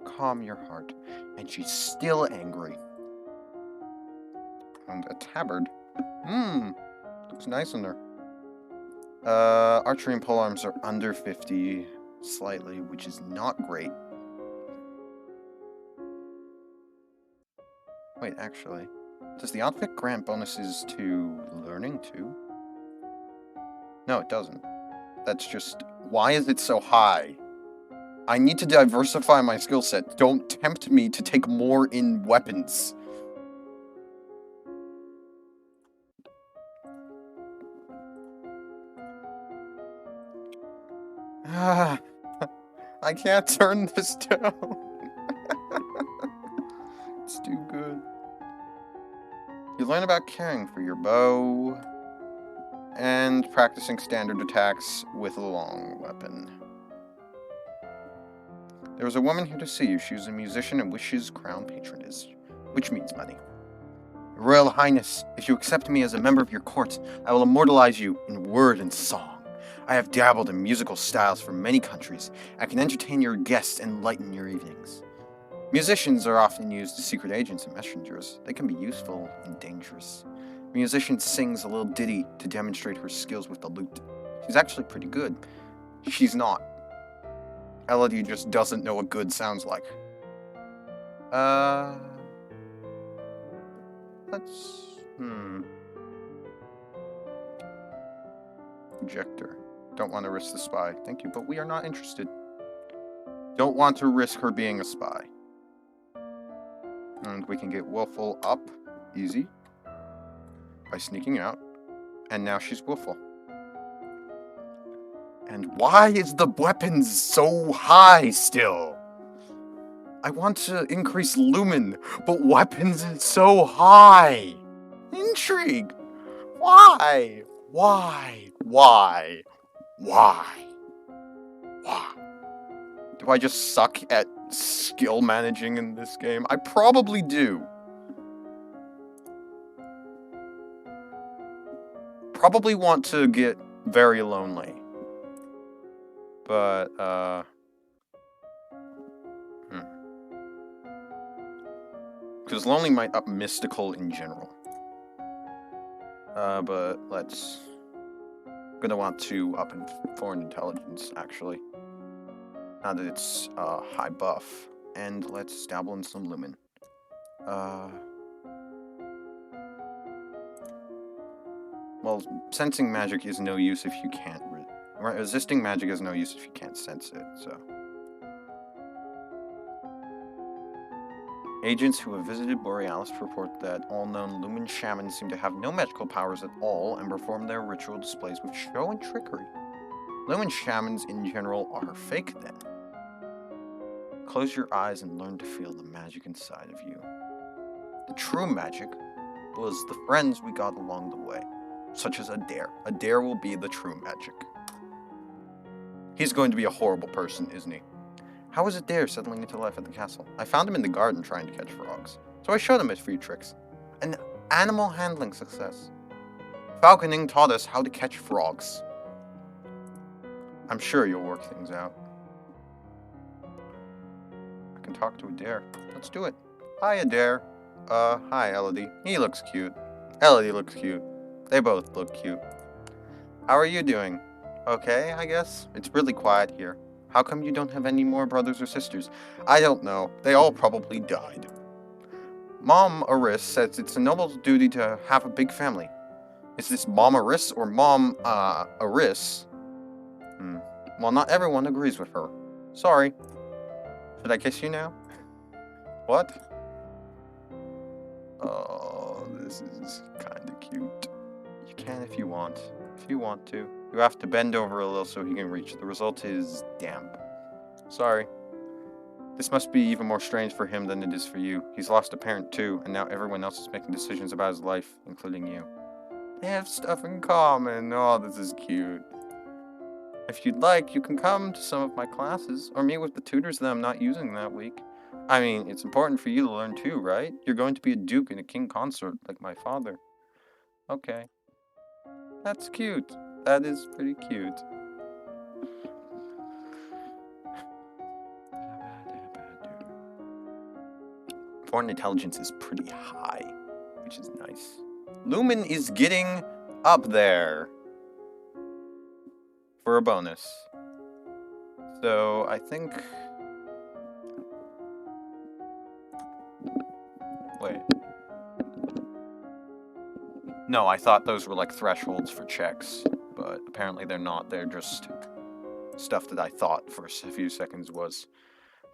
calm your heart. And she's still angry. And a tabard. Looks nice on her. Archery and polearms are under 50 slightly, which is not great. Wait, actually, does the outfit grant bonuses to learning too? No, it doesn't. That's just, why is it so high? I need to diversify my skill set. Don't tempt me to take more in weapons. I can't turn this down. It's too good. You learn about caring for your bow and practicing standard attacks with a long weapon. There was a woman here to see you. She was a musician and wishes crown patronage, which means money. Your Royal Highness, if you accept me as a member of your court, I will immortalize you in word and song. I have dabbled in musical styles from many countries. I can entertain your guests and lighten your evenings. Musicians are often used as secret agents and messengers. They can be useful and dangerous. A musician sings a little ditty to demonstrate her skills with the lute. She's actually pretty good. She's not. Elodie just doesn't know what good sounds like. Projector. Don't want to risk the spy. Thank you, but we are not interested. Don't want to risk her being a spy. And we can get Willful up easy by sneaking out. And now she's Willful. And why is the weapon so high still? I want to increase lumen, but weapons is so high. Intrigue. Why? Why? Why? Why? Why? Do I just suck at skill managing in this game? I probably do. Probably want to get very lonely. But, because lonely might up mystical in general. But let's... gonna want to up in foreign intelligence, actually. Now that it's, high buff. And let's dabble in some lumen. Well, sensing magic is no use if you can't... Resisting magic is no use if you can't sense it, so... Agents who have visited Borealis report that all known lumen shamans seem to have no magical powers at all and perform their ritual displays with show and trickery. Lumen shamans in general are fake, then. Close your eyes and learn to feel the magic inside of you. The true magic was the friends we got along the way, such as Adair. Adair will be the true magic. He's going to be a horrible person, isn't he? How is Adair settling into life at the castle? I found him in the garden trying to catch frogs, so I showed him a few tricks. An animal handling success. Falconing taught us how to catch frogs. I'm sure you'll work things out. I can talk to Adair. Let's do it. Hi, Adair. Hi, Elodie. He looks cute. Elodie looks cute. They both look cute. How are you doing? Okay, I guess. It's really quiet here. How come you don't have any more brothers or sisters? I don't know. They all probably died. Mom Aris says it's a noble duty to have a big family. Is this Mom Aris or Mom, Aris? Well, not everyone agrees with her. Sorry. Should I kiss you now? What? Oh, this is kinda cute. You can if you want. If you want to. You have to bend over a little so he can reach. The result is damp. Sorry. This must be even more strange for him than it is for you. He's lost a parent too, and now everyone else is making decisions about his life, including you. They have stuff in common. Oh, this is cute. If you'd like, you can come to some of my classes, or meet with the tutors that I'm not using that week. I mean, it's important for you to learn too, right? You're going to be a duke and a king consort, like my father. Okay. That's cute. That is pretty cute. Foreign intelligence is pretty high, which is nice. Lumen is getting up there for a bonus. So I think... Wait. No, I thought those were like thresholds for checks, but apparently they're not. They're just stuff that I thought for a few seconds was.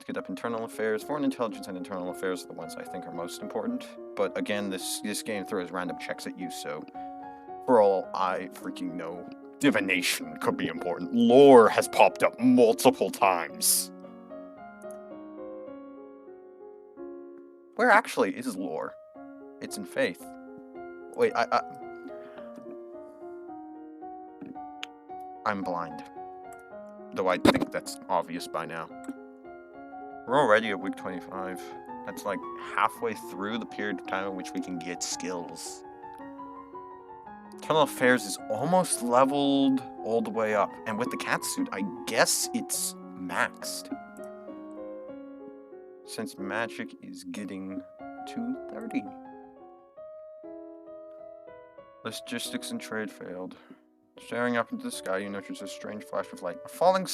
To get up internal affairs, foreign intelligence and internal affairs are the ones I think are most important. But again, this game throws random checks at you, so for all I freaking know, divination could be important. Lore has popped up multiple times. Where actually is lore? It's in faith. Wait, I'm blind. Though I think that's obvious by now. We're already at week 25. That's like halfway through the period of time in which we can get skills. Internal Affairs is almost leveled all the way up. And with the cat suit, I guess it's maxed. Since magic is getting to 30. Logistics and trade failed. Staring up into the sky, you notice a strange flash of light. A falling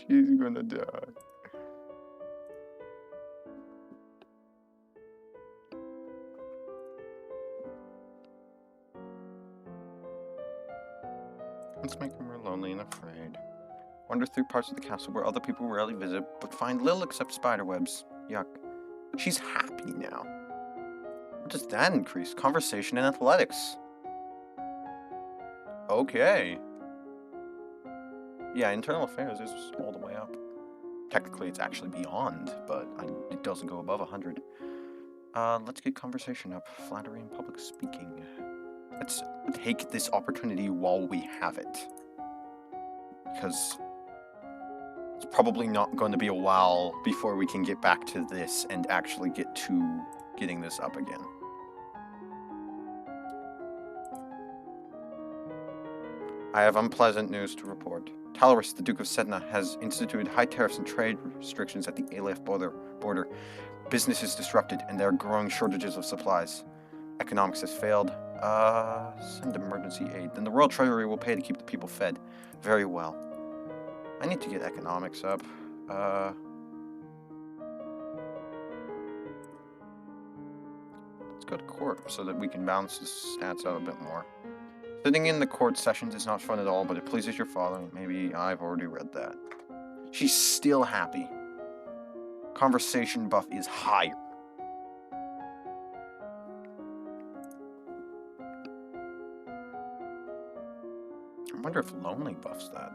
She's gonna die. Let's make her more lonely and afraid. Wander through parts of the castle where other people rarely visit, but find little except spiderwebs. Yuck. She's happy now. What does that increase? Conversation and athletics. Okay. Yeah, internal affairs is all the way up. Technically, it's actually beyond, but it doesn't go above 100. Let's get conversation up. Flattery and public speaking. Let's take this opportunity while we have it. Because it's probably not going to be a while before we can get back to this and actually get to getting this up again. I have unpleasant news to report. Talorus, the Duke of Sedna, has instituted high tariffs and trade restrictions at the Aleph border. Business is disrupted, and there are growing shortages of supplies. Economics has failed. Send emergency aid. Then the Royal Treasury will pay to keep the people fed. Very well. I need to get economics up. Let's go to court so that we can balance the stats out a bit more. Sitting in the court sessions is not fun at all, but it pleases your father. Maybe I've already read that. She's still happy. Conversation buff is higher. I wonder if lonely buffs that.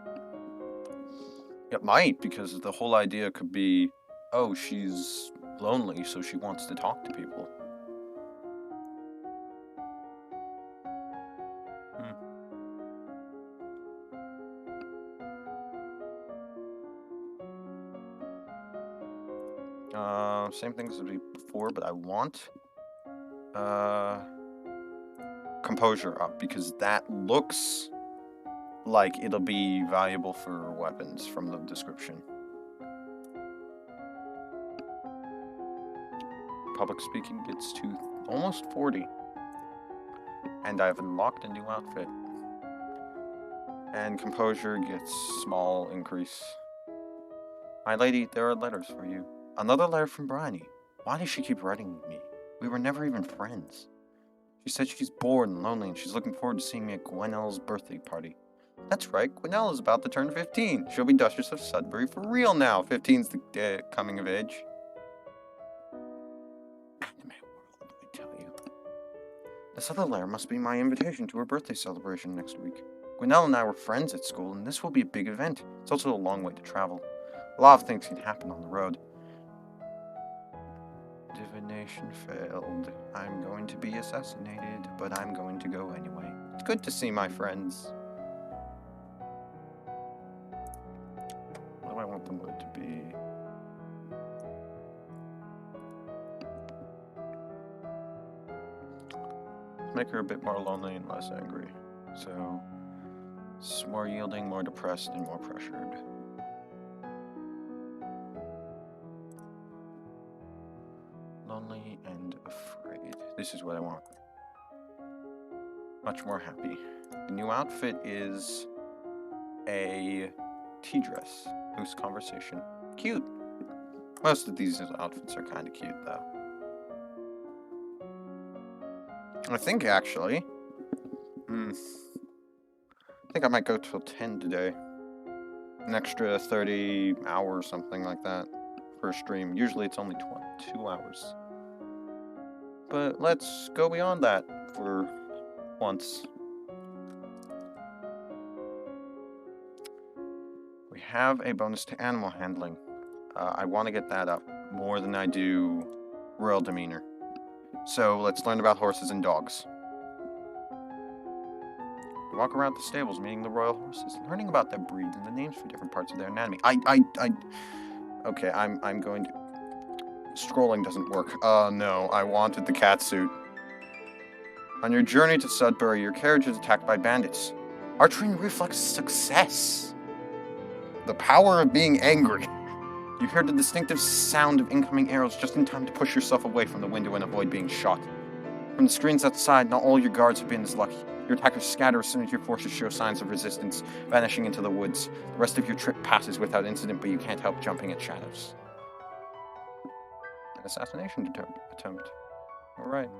It might, because the whole idea could be, oh, she's lonely, so she wants to talk to people. Same things as before, but I want composure up, because that looks like it'll be valuable for weapons from the description. Public speaking gets to almost 40. And I've unlocked a new outfit. And composure gets small increase. My lady, there are letters for you. Another letter from Bryony. Why does she keep writing me? We were never even friends. She said she's bored and lonely, and she's looking forward to seeing me at Gwenelle's birthday party. That's right, Gwenelle is about to turn 15. She'll be Duchess of Sudbury for real now. 15's the coming of age. Anime world, I tell you. This other letter must be my invitation to her birthday celebration next week. Gwenelle and I were friends at school, and this will be a big event. It's also a long way to travel. A lot of things can happen on the road. Divination failed. I'm going to be assassinated, but I'm going to go anyway. It's good to see my friends. What do I want the mood to be? Let's make her a bit more lonely and less angry. So, it's more yielding, more depressed, and more pressured. Lonely and afraid. This is what I want. Much more happy. The new outfit is a tea dress. Boost conversation. Cute. Most of these outfits are kind of cute, though. I think, actually, I think I might go till 10 today. An extra 30 hours, something like that, for a stream. Usually it's only 2 hours. But let's go beyond that for once. We have a bonus to animal handling. I want to get that up more than I do royal demeanor. So let's learn about horses and dogs. You walk around the stables, meeting the royal horses, learning about their breeds and the names for different parts of their anatomy. Okay, I'm going to... Scrolling doesn't work. No, I wanted the catsuit. On your journey to Sudbury, your carriage is attacked by bandits. Archery and reflex success. The power of being angry. You hear the distinctive sound of incoming arrows just in time to push yourself away from the window and avoid being shot. From the screens outside, not all your guards have been as lucky. Your attackers scatter as soon as your forces show signs of resistance, vanishing into the woods. The rest of your trip passes without incident, but you can't help jumping at shadows. An assassination attempt. Alright.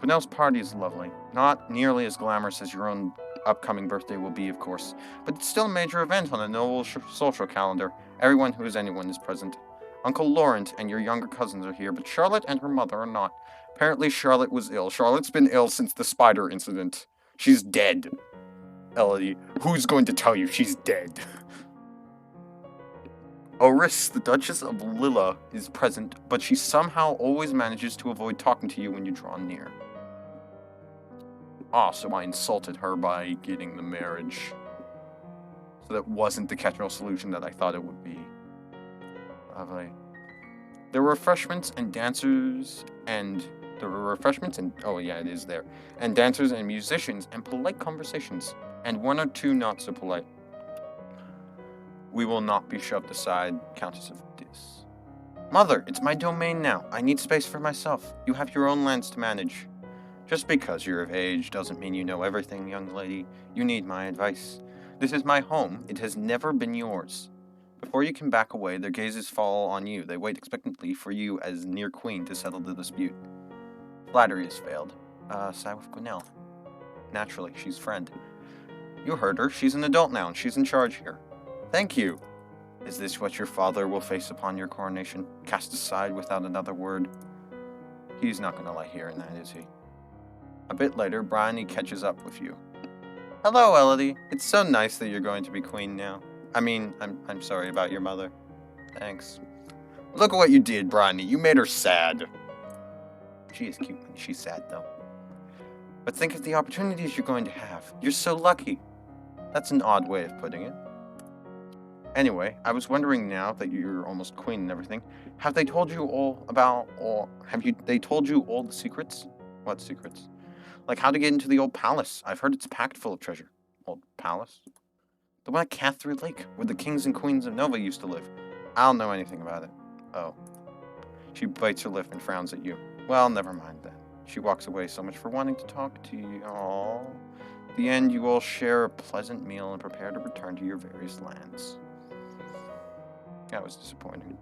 Quinnell's party is lovely. Not nearly as glamorous as your own upcoming birthday will be, of course, but it's still a major event on a noble social calendar. Everyone who is anyone is present. Uncle Laurent and your younger cousins are here, but Charlotte and her mother are not. Apparently Charlotte was ill. Charlotte's been ill since the spider incident. She's dead. Elodie, who's going to tell you she's dead? Oris, the Duchess of Lilla, is present, but she somehow always manages to avoid talking to you when you draw near. Ah, so I insulted her by getting the marriage. So that wasn't the catch-all solution that I thought it would be. Lovely. There were refreshments and dancers and... oh yeah, it is there. And dancers and musicians and polite conversations. And one or two not so polite. We will not be shoved aside, Countess of Dis. Mother, it's my domain now. I need space for myself. You have your own lands to manage. Just because you're of age doesn't mean you know everything, young lady. You need my advice. This is my home. It has never been yours. Before you can back away, their gazes fall on you. They wait expectantly for you as near queen to settle the dispute. Flattery has failed. Side with Quinnell. Naturally, she's friend. You heard her. She's an adult now, and she's in charge here. Thank you. Is this what your father will face upon your coronation? Cast aside without another word? He's not going to lie hearing that, is he? A bit later, Bryony catches up with you. Hello, Elodie. It's so nice that you're going to be queen now. I mean, I'm sorry about your mother. Thanks. Look at what you did, Bryony. You made her sad. She is cute when she's sad, though. But think of the opportunities you're going to have. You're so lucky. That's an odd way of putting it. Anyway, I was wondering now that you're almost queen and everything, have they told you all about, or they told you all the secrets? What secrets? Like how to get into the old palace. I've heard it's packed full of treasure. Old palace? The one at Catherine Lake, where the kings and queens of Nova used to live. I don't know anything about it. Oh. She bites her lip and frowns at you. Well, never mind then. She walks away, so much for wanting to talk to you. Aww. At the end, you all share a pleasant meal and prepare to return to your various lands. That was disappointing.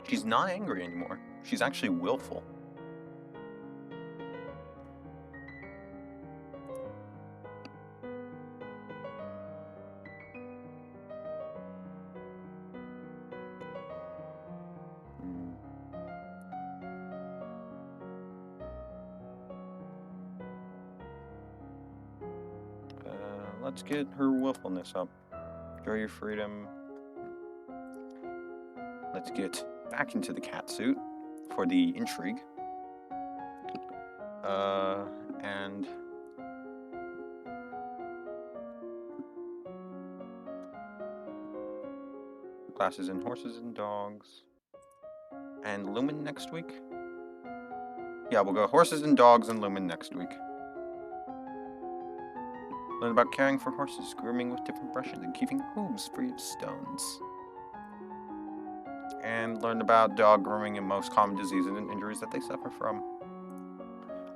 She's not angry anymore. She's actually willful. Let's get her willfulness up. Enjoy your freedom. Let's get back into the catsuit for the intrigue. And classes in horses and dogs. And Lumen next week? Yeah, we'll go horses and dogs and Lumen next week. Learn about caring for horses, grooming with different brushes, and keeping hooves free of stones. And learn about dog grooming and most common diseases and injuries that they suffer from.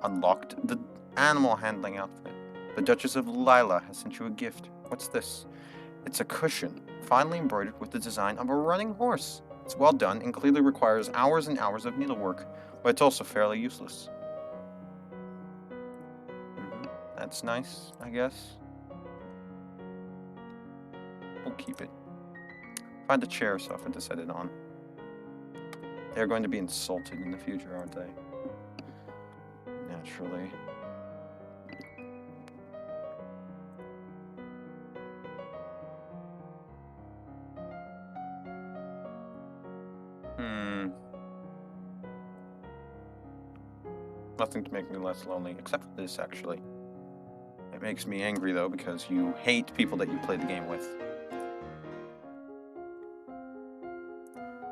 Unlocked the animal handling outfit. The Duchess of Lila has sent you a gift. What's this? It's a cushion, finely embroidered with the design of a running horse. It's well done and clearly requires hours and hours of needlework, but it's also fairly useless. That's nice, I guess. We'll keep it. Find a chair or sofa to set it on. They're going to be insulted in the future, aren't they? Naturally. Nothing to make me less lonely, except for this, actually. It makes me angry, though, because you hate people that you play the game with.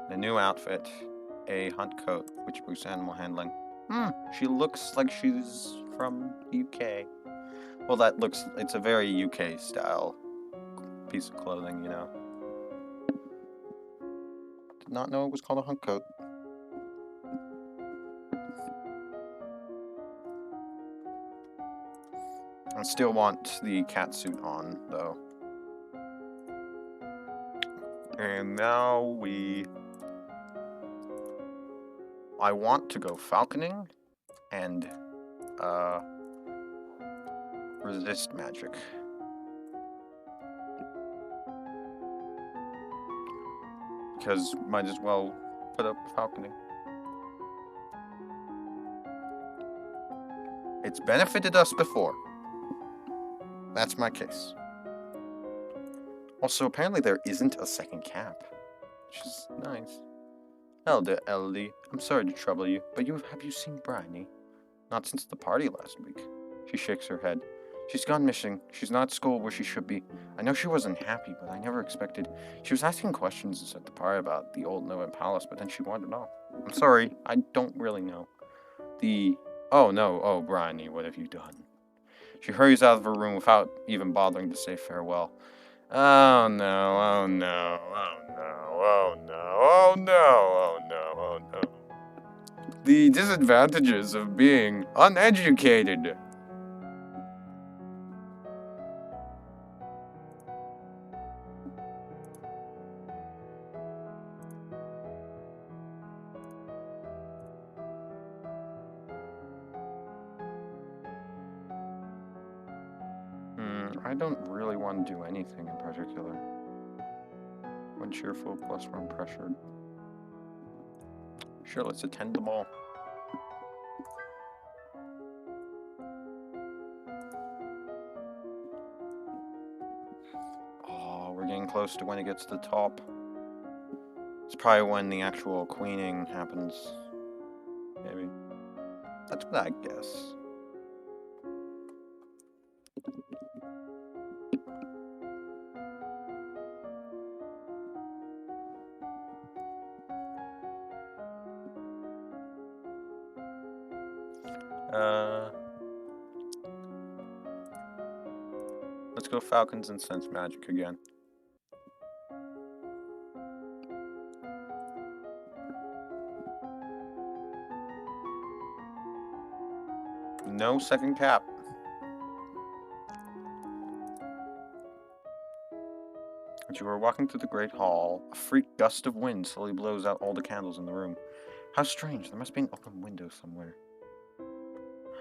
The new outfit. A hunt coat, which boosts animal handling. She looks like she's from the UK. Well, it's a very UK style piece of clothing, you know. Did not know it was called a hunt coat. I still want the cat suit on, though. And now I want to go falconing and resist magic. Because might as well put up falconing. It's benefited us before. That's my case. Also, apparently there isn't a second cap, which is nice. Elder Elodie, I'm sorry to trouble you, but have you seen Bryony? Not since the party last week. She shakes her head. She's gone missing. She's not at school where she should be. I know she wasn't happy, but I never expected. She was asking questions at the party about the old Noah Palace, but then she wandered off. I'm sorry, I don't really know. Oh no, oh Bryony, what have you done? She hurries out of her room without even bothering to say farewell. Oh no, oh no, oh no, oh no, oh no, oh no, oh no. The disadvantages of being uneducated. I don't really want to do anything in particular. One cheerful plus one pressured. Sure, let's attend the ball. Oh, we're getting close to when it gets to the top. It's probably when the actual queening happens. Maybe. That's what I guess. Let's go Falcons and Sense Magic again. No second cap. As you are walking through the great hall, a freak gust of wind slowly blows out all the candles in the room. How strange, there must be an open window somewhere.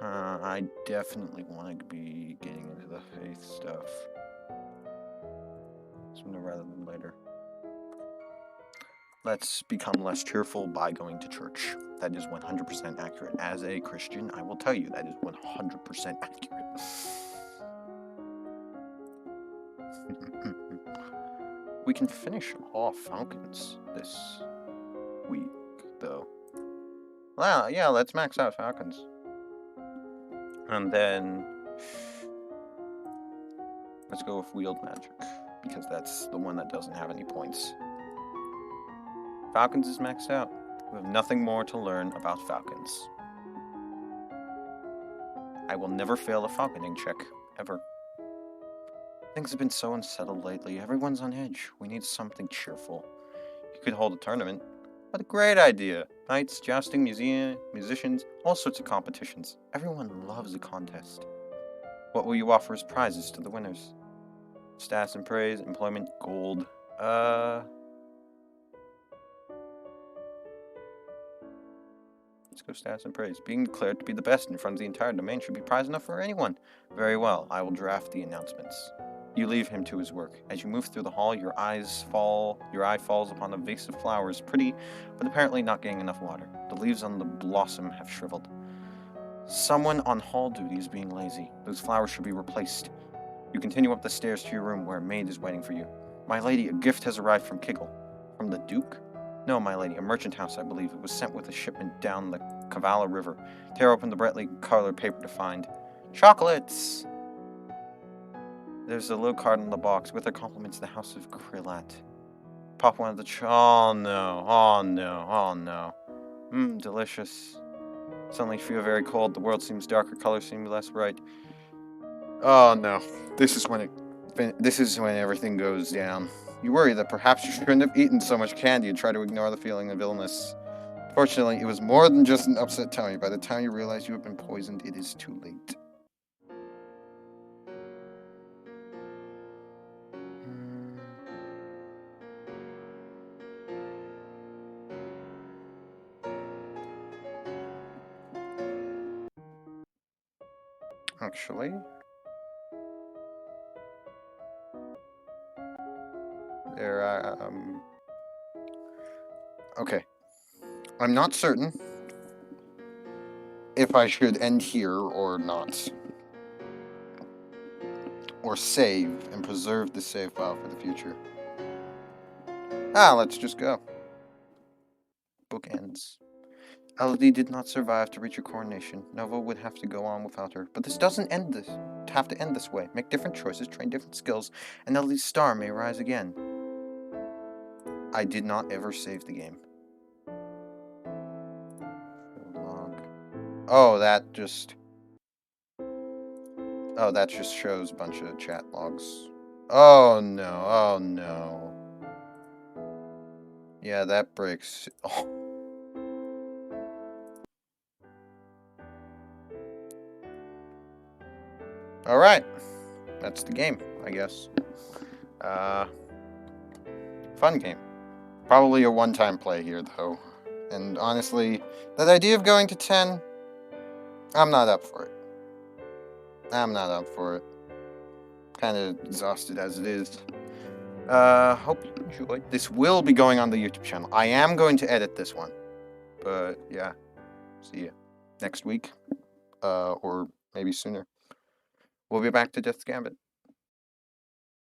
I definitely want to be getting into the faith stuff. Sooner rather than later. Let's become less cheerful by going to church. That is 100% accurate. As a Christian, I will tell you that is 100% accurate. We can finish off Falcons this week, though. Well, yeah, let's max out Falcons. And then let's go with Wheeled Magic, because that's the one that doesn't have any points. Falcons is maxed out. We have nothing more to learn about Falcons. I will never fail a falconing check, ever. Things have been so unsettled lately. Everyone's on edge. We need something cheerful. You could hold a tournament. What a great idea. Knights, jousting, musicians, all sorts of competitions. Everyone loves a contest. What will you offer as prizes to the winners? Stats and praise, employment, gold. Let's go stats and praise. Being declared to be the best in front of the entire domain should be prize enough for anyone. Very well, I will draft the announcements. You leave him to his work. As you move through the hall, your eye falls upon a vase of flowers, pretty, but apparently not getting enough water. The leaves on the blossom have shriveled. Someone on hall duty is being lazy. Those flowers should be replaced. You continue up the stairs to your room where a maid is waiting for you. My lady, a gift has arrived from Kiggle. From the Duke? No, my lady, a merchant house, I believe. It was sent with a shipment down the Kavala River. Tear open the brightly colored paper to find chocolates. There's a little card in the box with our compliments to the House of Krillat. Pop one of the oh no, oh no, oh no. Mmm, delicious. Suddenly feel very cold. The world seems darker. Colors seem less bright. Oh no, this is when everything goes down. You worry that perhaps you shouldn't have eaten so much candy and try to ignore the feeling of illness. Fortunately, it was more than just an upset tummy. By the time you realize you have been poisoned, it is too late. Actually, okay. I'm not certain if I should end here or not. Or save and preserve the save file for the future. Let's just go. Book ends. Elodie did not survive to reach her coronation. Nova would have to go on without her. But this doesn't have to end this way. Make different choices, train different skills, and Elodie's star may rise again. I did not ever save the game. Log. Oh, that just shows a bunch of chat logs. Oh no, oh no. Yeah, that breaks. Oh. Alright. That's the game, I guess. Fun game. Probably a one-time play here, though. And honestly, that idea of going to 10, I'm not up for it. I'm not up for it. Kind of exhausted as it is. Hope you enjoyed. This will be going on the YouTube channel. I am going to edit this one. But, yeah. See ya next week. Or maybe sooner. We'll be back to Death's Gambit.